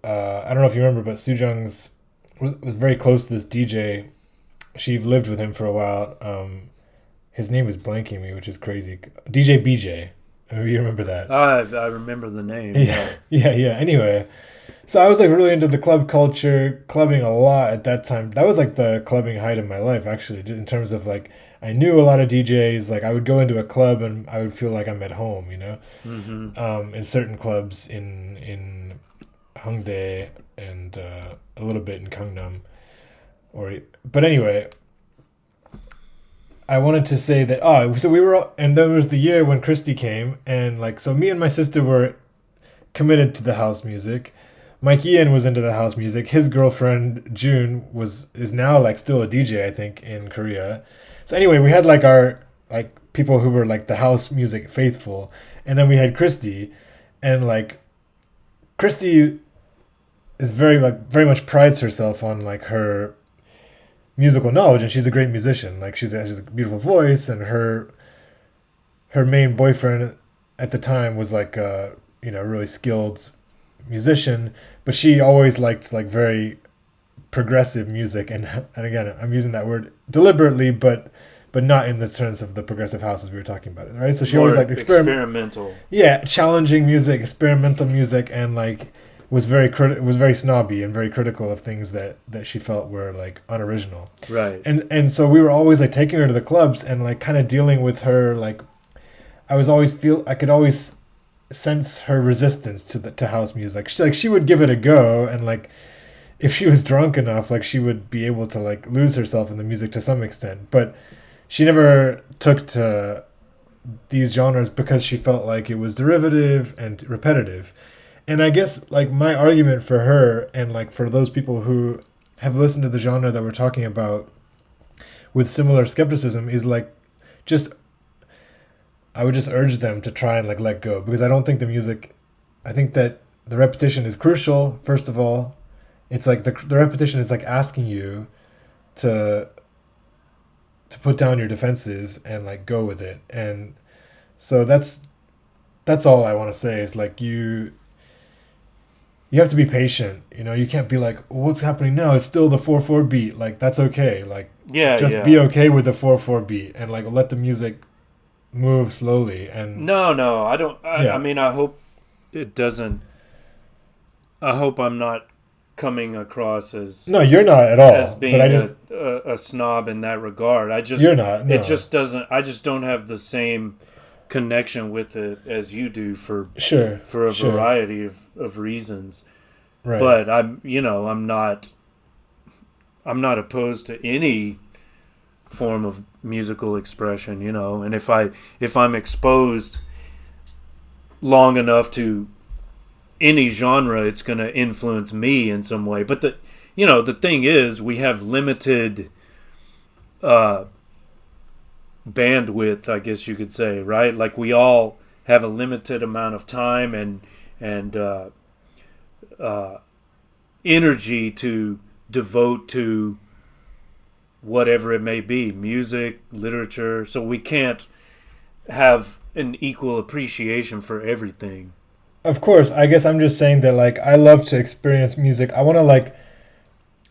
I don't know if you remember, but Sujung's was very close to this DJ. She lived with him for a while. His name is blanking me, which is crazy. DJ BJ. Maybe you remember that. I remember the name. Yeah. Anyway, so I was like really into the club culture, clubbing a lot at that time. That was like the clubbing height of my life, actually, in terms of like I knew a lot of DJs. Like I would go into a club and I would feel like I'm at home, you know. In certain clubs in Hongdae and a little bit in Gangnam, but anyway. I wanted to say that so we were, and then there was the year when Christy came, and like so me and my sister were committed to the house music. Mike Ian was into the house music. His girlfriend June is now like still a DJ, I think, in Korea. So anyway, we had like our like people who were like the house music faithful, and then we had Christy, and like Christy is very much prides herself on like her musical knowledge, and she's a great musician. Like she has a beautiful voice, and her main boyfriend at the time was like a really skilled musician, but she always liked like very progressive music, and again I'm using that word deliberately, but not in the sense of the progressive houses we were talking about, right? So she always like experimental, challenging music, experimental music, and like was very snobby and very critical of things that she felt were like unoriginal. right? And so we were always like taking her to the clubs and like kind of dealing with her. Like I could always sense her resistance to house music. She would give it a go, and like if she was drunk enough, like she would be able to like lose herself in the music to some extent. But she never took to these genres because she felt like it was derivative and repetitive. And I guess like my argument for her and like for those people who have listened to the genre that we're talking about with similar skepticism is like I would just urge them to try and like let go, because I don't think I think that the repetition is crucial. First of all, it's like the repetition is like asking you to put down your defenses and like go with it. And so that's all I want to say is like you have to be patient. You know, you can't be like, well, what's happening now? It's still the 4/4 beat. Like that's okay. Like be okay with the 4/4 beat and like let the music move slowly. And no, I don't. I mean, I hope it doesn't. I hope I'm not coming across as no, you're not at all. As being a snob in that regard. You're not. No. It just doesn't. I just don't have the same connection with it as you do for a Sure. variety of reasons. Right. But I'm not opposed to any form of musical expression, and if I'm exposed long enough to any genre, it's going to influence me in some way. But the thing is, we have limited bandwidth, I guess you could say, right? Like we all have a limited amount of time and energy to devote to whatever it may be, music, literature. So we can't have an equal appreciation for everything. Of course, I guess I'm just saying that like I love to experience music. I want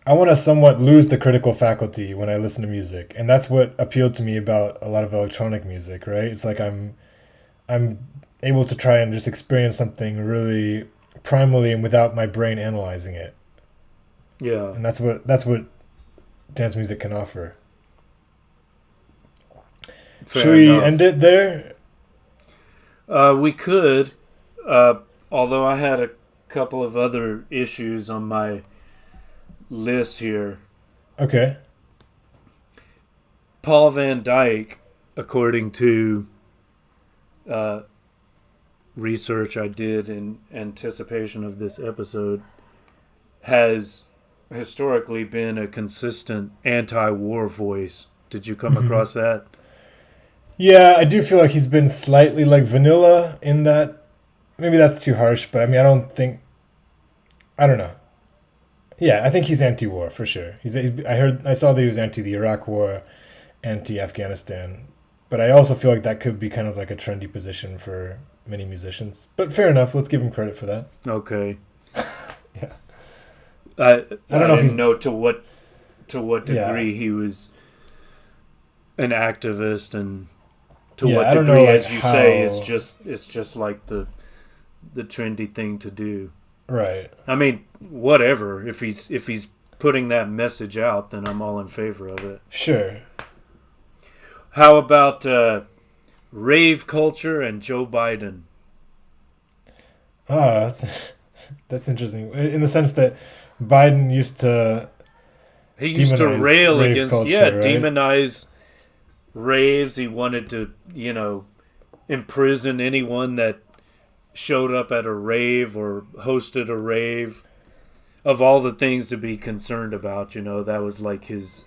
to somewhat lose the critical faculty when I listen to music, and that's what appealed to me about a lot of electronic music, right? It's like I'm able to try and just experience something really primally and without my brain analyzing it. Yeah. And that's what dance music can offer. Fair Should we enough. end it there? We could, although I had a couple of other issues on my list here. Okay. Paul Van Dyke, according to research I did in anticipation of this episode, has historically been a consistent anti-war voice. Did you come across that? Yeah, I do feel like he's been slightly like vanilla in that. Maybe that's too harsh, but I mean, I don't know. Yeah, I think he's anti-war for sure. I saw that he was anti the Iraq War, anti-Afghanistan, but I also feel like that could be kind of like a trendy position for many musicians. But fair enough, let's give him credit for that. Okay. Yeah. I don't know if didn't know to what degree Yeah. he was an activist, and to Yeah, what I don't degree, know, like, as you say, how- it's just like the trendy thing to do. Right. I mean, whatever. If he's putting that message out, then I'm all in favor of it. Sure. How about rave culture and Joe Biden? Ah, that's interesting. In the sense that Biden used to He used to demonize rail rave against, culture, right? demonize raves. He wanted to, imprison anyone that showed up at a rave or hosted a rave. Of all the things to be concerned about, that was like his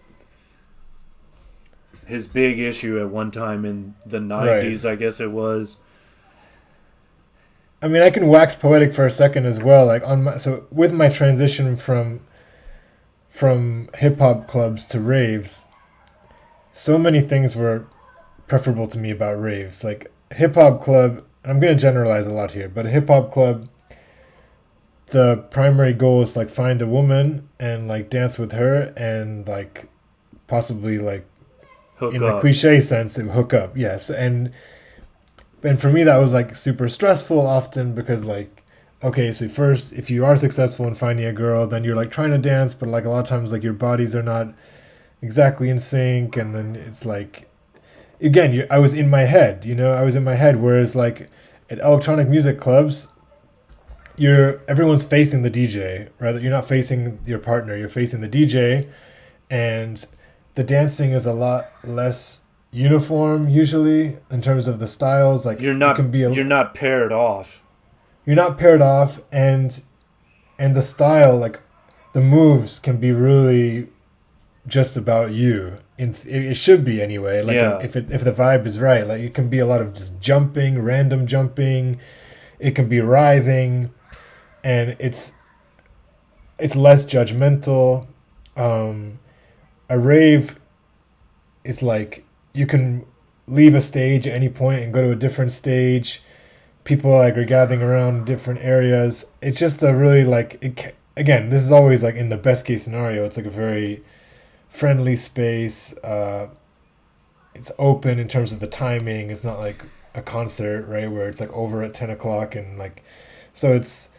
big issue at one time in the 90s, I guess it was. I mean, I can wax poetic for a second as well. Like with my transition from hip hop clubs to raves, so many things were preferable to me about raves. Like hip hop club, I'm going to generalize a lot here, but a hip hop club, the primary goal is like find a woman and like dance with her and like possibly like Hook in up. the cliche sense hook up. Yes. And for me that was like super stressful often because like, okay, so first if you are successful in finding a girl, then you're like trying to dance, but like a lot of times like your bodies are not exactly in sync, and then it's like again I was in my head, whereas like at electronic music clubs everyone's facing the DJ, right? You're not facing your partner, you're facing the DJ, and the dancing is a lot less uniform usually in terms of the styles. Like You're not paired off. You're not paired off, and the style, like the moves, can be really just about you. It should be anyway. Like Yeah. if the vibe is right, like it can be a lot of just jumping, random jumping. It can be writhing. And it's less judgmental. A rave is like you can leave a stage at any point and go to a different stage. People like are gathering around different areas. It's just a really like again. This is always like in the best case scenario. It's like a very friendly space. It's open in terms of the timing. It's not like a concert, right, where it's like over at 10 o'clock and like so it's.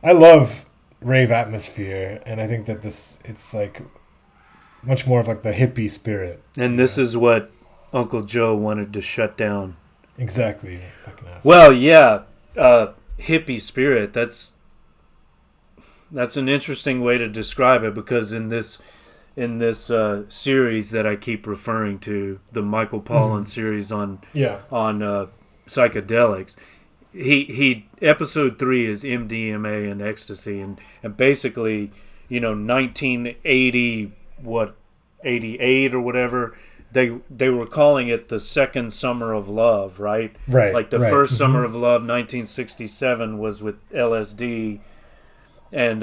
I love rave atmosphere, and I think that it's like much more of like the hippie spirit. And this is what Uncle Joe wanted to shut down. Exactly. Fucking asshole. Well, yeah, hippie spirit. That's an interesting way to describe it, because in this series that I keep referring to, the Michael Pollan series on psychedelics, he episode 3 is MDMA and ecstasy, and basically, 1980 88 or whatever, they were calling it the second summer of love, right? Right. Like the first summer of love, 1967, was with LSD, and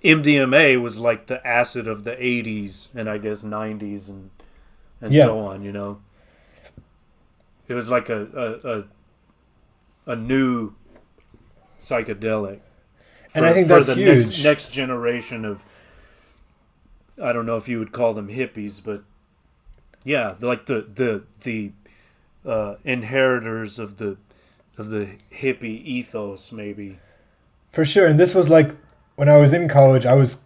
MDMA was like the acid of the 80s and I guess 90s and so on, It was like a new psychedelic. And I think that's the huge. Next generation of, I don't know if you would call them hippies, but yeah, like the inheritors of the hippie ethos, maybe. For sure. And this was like, when I was in college, I was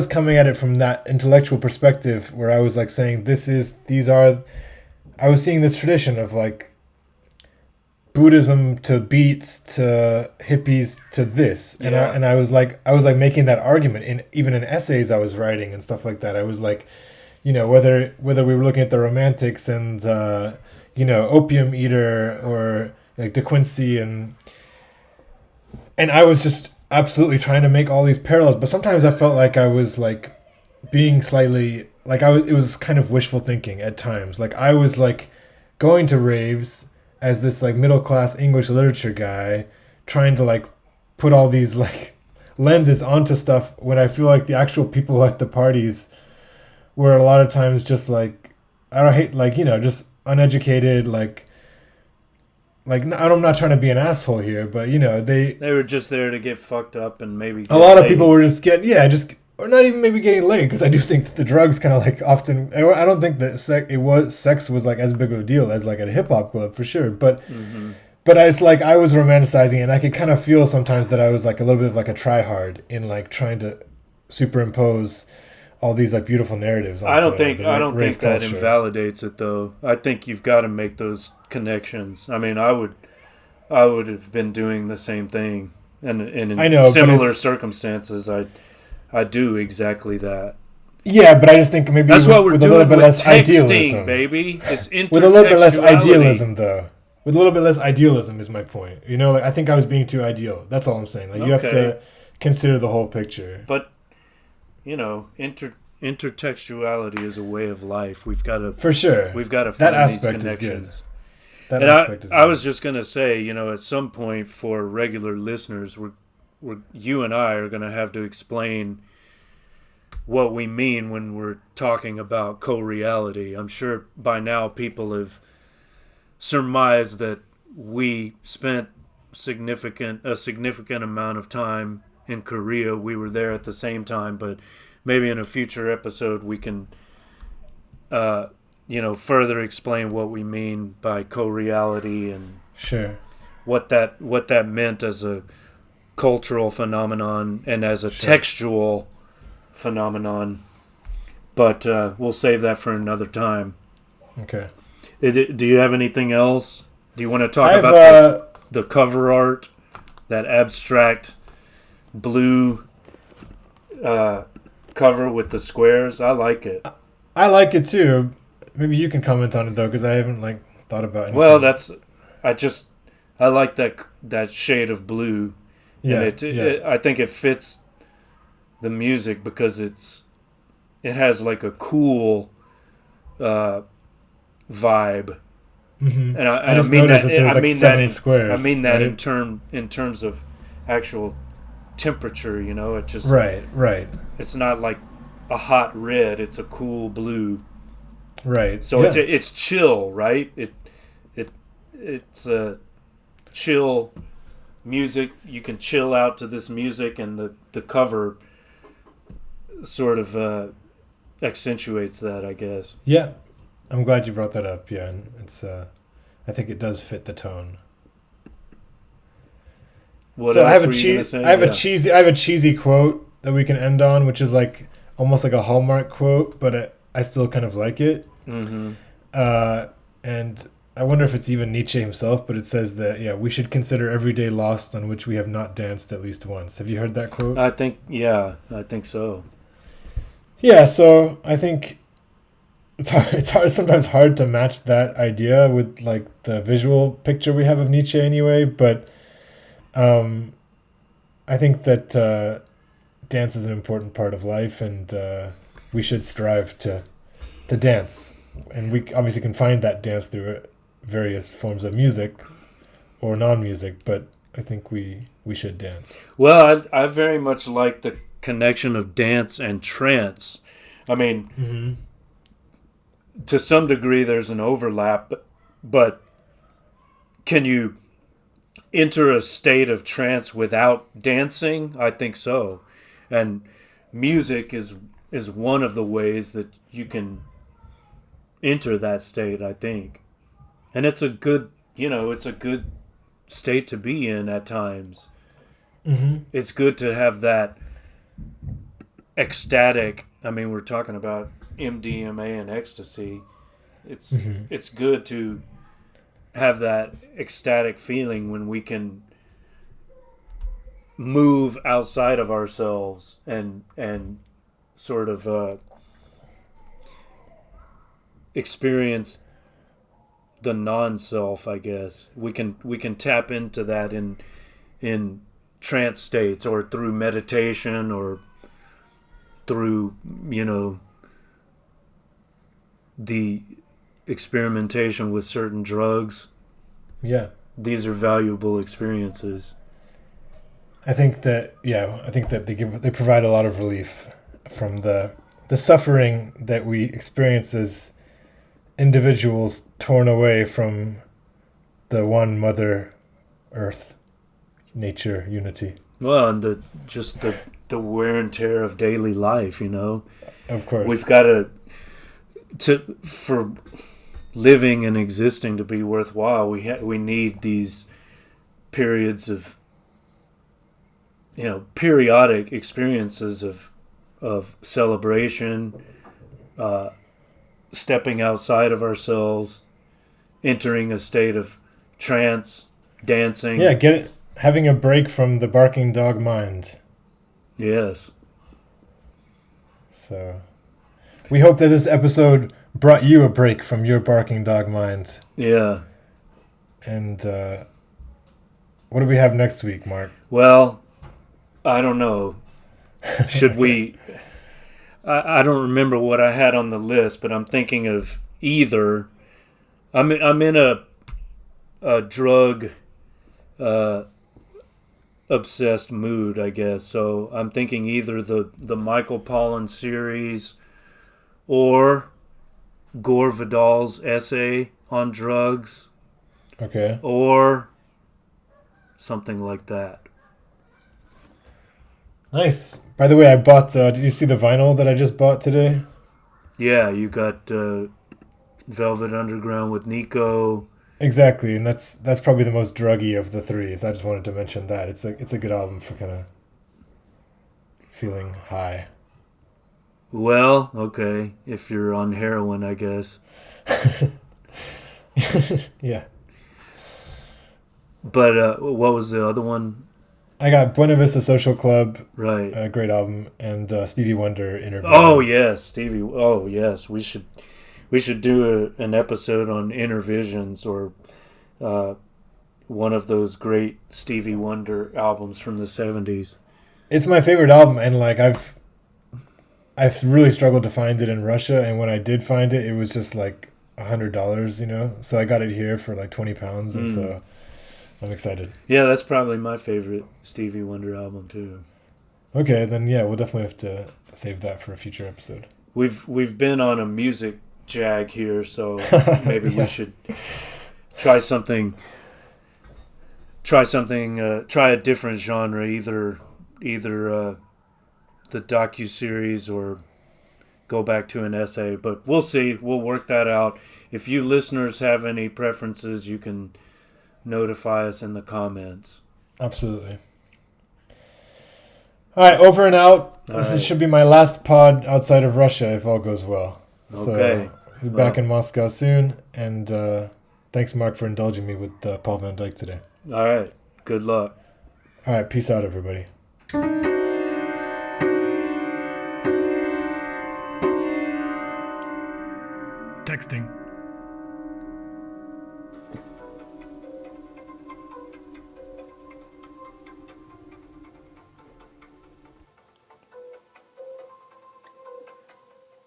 coming at it from that intellectual perspective where I was like saying I was seeing this tradition of like Buddhism to beats to hippies to this, and I was like making that argument even in essays I was writing and stuff like that. I was like, whether we were looking at the Romantics and Opium Eater or like De Quincey, and I was just absolutely trying to make all these parallels, but sometimes I felt like I was like being slightly like it was kind of wishful thinking at times. Like I was like going to raves as this like middle class English literature guy, trying to like put all these like lenses onto stuff, when I feel like the actual people at the parties were a lot of times just like, just uneducated, like I'm not trying to be an asshole here, but they were just there to get fucked up and maybe a lot of people were just getting or not even maybe getting laid, because I do think that the drugs kind of like often, I don't think that sex was like as big of a deal as like at a hip hop club for sure, but it's like I was romanticizing it, and I could kind of feel sometimes that I was like a little bit of like a tryhard in like trying to superimpose all these like beautiful narratives. I don't think that culture. invalidates it though. I think you've got to make those connections. I mean, I would have been doing the same thing, and in similar circumstances, I do exactly that. Yeah, but I just think maybe that's what we're with doing a little bit with less texting, idealism, baby. It's with a little bit less idealism, though. With a little bit less idealism is my point. Like I think I was being too ideal. That's all I'm saying. Like you have to consider the whole picture. But intertextuality is a way of life. We've got to for sure. We've got to that find aspect these connections. Is good. That aspect is good. I was just gonna say, at some point for regular listeners, you and I are gonna have to explain what we mean when we're talking about co-reality. I'm sure by now people have surmised that we spent a significant amount of time in Korea. We were there at the same time, but maybe in a future episode we can further explain what we mean by co-reality and sure what that meant as a cultural phenomenon and as a textual phenomenon, but we'll save that for another time. Okay. Do you have anything else? Do you want to talk about the cover art, that abstract blue cover with the squares? I like it. I like it too. Maybe you can comment on it though, because I haven't thought about anything. Well, I like that shade of blue. Yeah, and I think it fits the music because it has like a cool vibe, mm-hmm. and I just noticed that there's like 7 squares. I mean that right? in terms of actual temperature. It just right. It's not like a hot red; it's a cool blue. Right. So it's chill, right? It's a chill music. You can chill out to this music, and the cover sort of accentuates that, I guess. Yeah, I'm glad you brought that up. Yeah, and it's I think it does fit the tone. I have a cheesy quote that we can end on, which is like almost like a Hallmark quote, but I still kind of like it. Mm-hmm. And I wonder if it's even Nietzsche himself, but it says that, yeah, we should consider every day lost on which we have not danced at least once. Have you heard that quote? I think so. Yeah, so I think sometimes hard to match that idea with like the visual picture we have of Nietzsche anyway, but I think that dance is an important part of life, and we should strive to dance. And we obviously can find that dance through various forms of music or non-music, but I think we should dance. Well, I very much like the connection of dance and trance. I mean, to some degree there's an overlap, but can you enter a state of trance without dancing? I think so. And music is one of the ways that you can enter that state, I think. And it's a good state to be in at times. Mm-hmm. It's good to have that ecstatic, I mean, we're talking about MDMA and ecstasy. It's good to have that ecstatic feeling when we can move outside of ourselves and sort of experience the non-self, I guess. We can tap into that in trance states, or through meditation, or through, the experimentation with certain drugs. Yeah. These are valuable experiences. I think that they provide a lot of relief from the suffering that we experience as individuals torn away from the one Mother Earth, nature, unity. Well, and the wear and tear of daily life, Of course. We've got for living and existing to be worthwhile, we need these periods of periodic experiences of celebration, stepping outside of ourselves, entering a state of trance, dancing. Yeah, having a break from the barking dog mind. Yes. So, we hope that this episode brought you a break from your barking dog mind. Yeah. And what do we have next week, Mark? Well, I don't know. Should we... I don't remember what I had on the list, but I'm thinking of either... I'm in a drug obsessed mood, I guess. So I'm thinking either the Michael Pollan series or Gore Vidal's essay on drugs. Okay. Or something like that. Nice. By the way, I bought... did you see the vinyl that I just bought today? Yeah, you got Velvet Underground with Nico. Exactly, and that's probably the most druggy of the three. So I just wanted to mention that. It's a good album for kind of feeling high. Well, okay, if you're on heroin, I guess. Yeah. But what was the other one? I got Buena Vista Social Club, Right. a great album, and Stevie Wonder interviews. Oh yes, Stevie. Oh yes, we should do an episode on Intervisions, or one of those great Stevie Wonder albums from the 70s. It's my favorite album, and like I've really struggled to find it in Russia, and when I did find it, it was just like $100, So I got it here for like £20, and so I'm excited. Yeah, that's probably my favorite Stevie Wonder album too. Okay, then yeah, we'll definitely have to save that for a future episode. We've been on a music jag here, so maybe we should try something. Try a different genre, either the docuseries or go back to an essay. But we'll see. We'll work that out. If you listeners have any preferences, you can notify us in the comments. Absolutely. All right, over and out. This should be my last pod outside of Russia if all goes well. Okay. So We'll be back in Moscow soon. And thanks, Mark, for indulging me with Paul van Dyk today. All right. Good luck. All right. Peace out, everybody. Texting.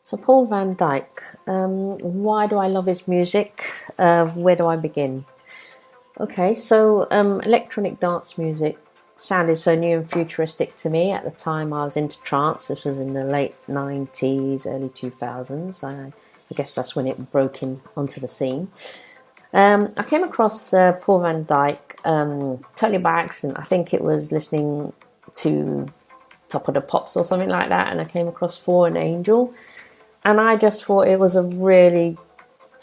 So Paul van Dyk, why do I love his music? Where do I begin? Okay, so electronic dance music sounded so new and futuristic to me. At the time I was into trance. This was in the late 90s, early 2000s. I guess that's when it broke in onto the scene. I came across Paul van Dyk totally by accident. I think it was listening to Top of the Pops or something like that, and I came across For an Angel. And I just thought it was a really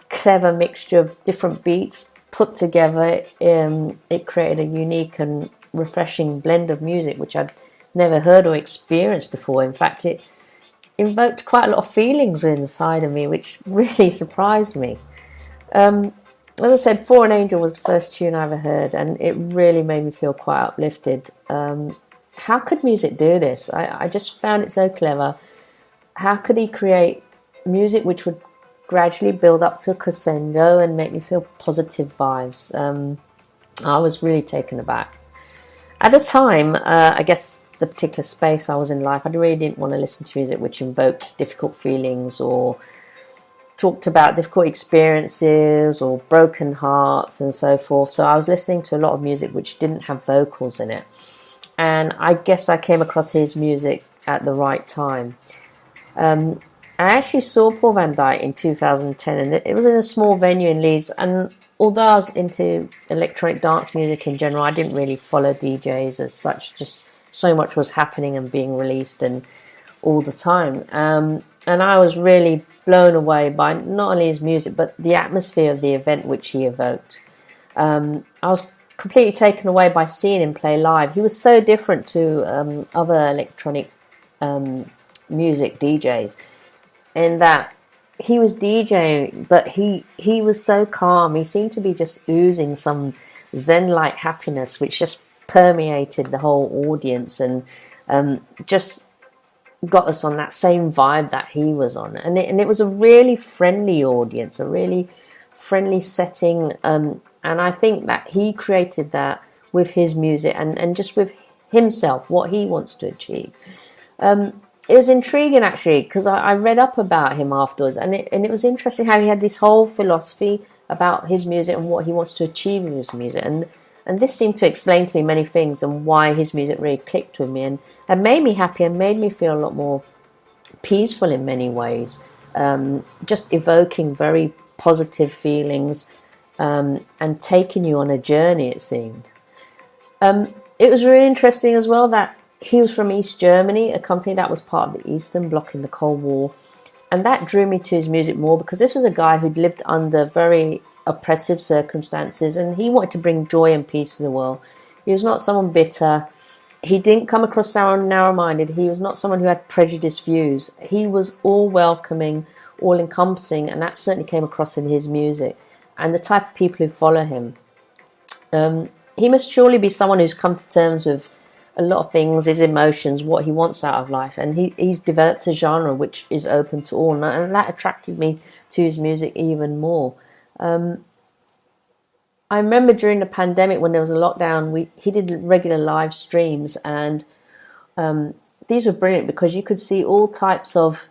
clever mixture of different beats put together. It created a unique and refreshing blend of music, which I'd never heard or experienced before. In fact, it invoked quite a lot of feelings inside of me, which really surprised me. As I said, For an Angel was the first tune I ever heard, and it really made me feel quite uplifted. How could music do this? I just found it so clever. How could he create music which would gradually build up to a crescendo and make me feel positive vibes? I was really taken aback. At the time, I guess the particular space I was in life, I really didn't want to listen to music which invoked difficult feelings or talked about difficult experiences or broken hearts and so forth. So I was listening to a lot of music which didn't have vocals in it. And I guess I came across his music at the right time. I actually saw Paul van Dyk in 2010, and it was in a small venue in Leeds. And although I was into electronic dance music in general, I didn't really follow DJs as such. Just so much was happening and being released and all the time. And I was really blown away by not only his music, but the atmosphere of the event which he evoked. I was completely taken away by seeing him play live. He was so different to other electronic music DJs in that he was DJing, but he was so calm. He seemed to be just oozing some zen-like happiness, which just permeated the whole audience and just got us on that same vibe that he was on. And it was a really friendly audience, a really friendly setting. And I think that he created that with his music and just with himself, what he wants to achieve. It was intriguing, actually, because I read up about him afterwards, and it was interesting how he had this whole philosophy about his music and what he wants to achieve with his music. And this seemed to explain to me many things and why his music really clicked with me and made me happy and made me feel a lot more peaceful in many ways, just evoking very positive feelings and taking you on a journey, it seemed. It was really interesting as well that he was from East Germany, a company that was part of the Eastern Bloc in the Cold War. And that drew me to his music more because this was a guy who'd lived under very oppressive circumstances and he wanted to bring joy and peace to the world. He was not someone bitter. He didn't come across someone narrow-minded. He was not someone who had prejudiced views. He was all welcoming, all encompassing, and that certainly came across in his music and the type of people who follow him. He must surely be someone who's come to terms with a lot of things, his emotions, what he wants out of life, and he's developed a genre which is open to all, and that attracted me to his music even more. I remember during the pandemic when there was a lockdown, he did regular live streams, and these were brilliant because you could see all types of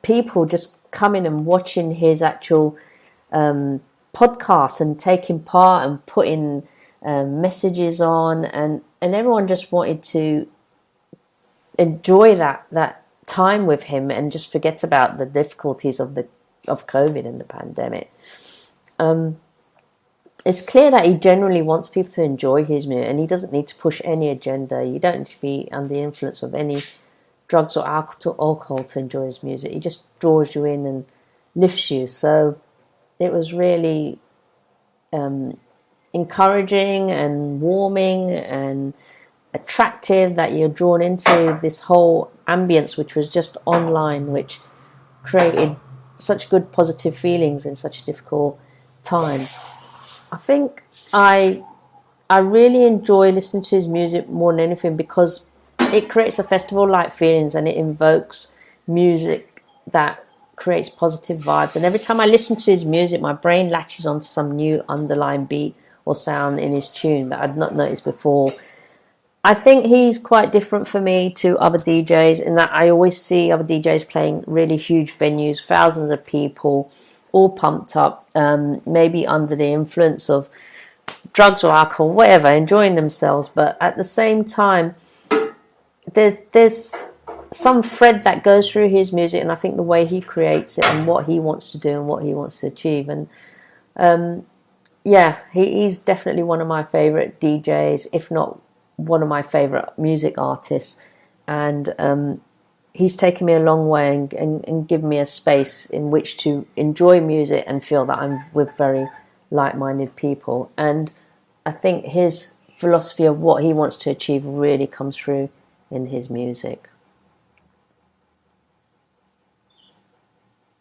people just coming and watching his actual podcasts and taking part and putting messages on, and everyone just wanted to enjoy that time with him and just forget about the difficulties of COVID and the pandemic. It's clear that he generally wants people to enjoy his music, and he doesn't need to push any agenda. You don't need to be under the influence of any drugs or alcohol to enjoy his music. He just draws you in and lifts you. So it was really encouraging and warming and attractive that you're drawn into this whole ambience, which was just online, which created such good positive feelings in such a difficult time. I think I really enjoy listening to his music more than anything because it creates a festival-like feelings and it invokes music that creates positive vibes. And every time I listen to his music, my brain latches onto some new underlying beat or sound in his tune that I'd not noticed before. I think he's quite different for me to other DJs in that I always see other DJs playing really huge venues, thousands of people, all pumped up, maybe under the influence of drugs or alcohol, whatever, enjoying themselves. But at the same time, there's some thread that goes through his music, and I think the way he creates it and what he wants to do and what he wants to achieve. And he's definitely one of my favorite DJs, if not one of my favorite music artists. And he's taken me a long way and given me a space in which to enjoy music and feel that I'm with very like-minded people. And I think his philosophy of what he wants to achieve really comes through in his music.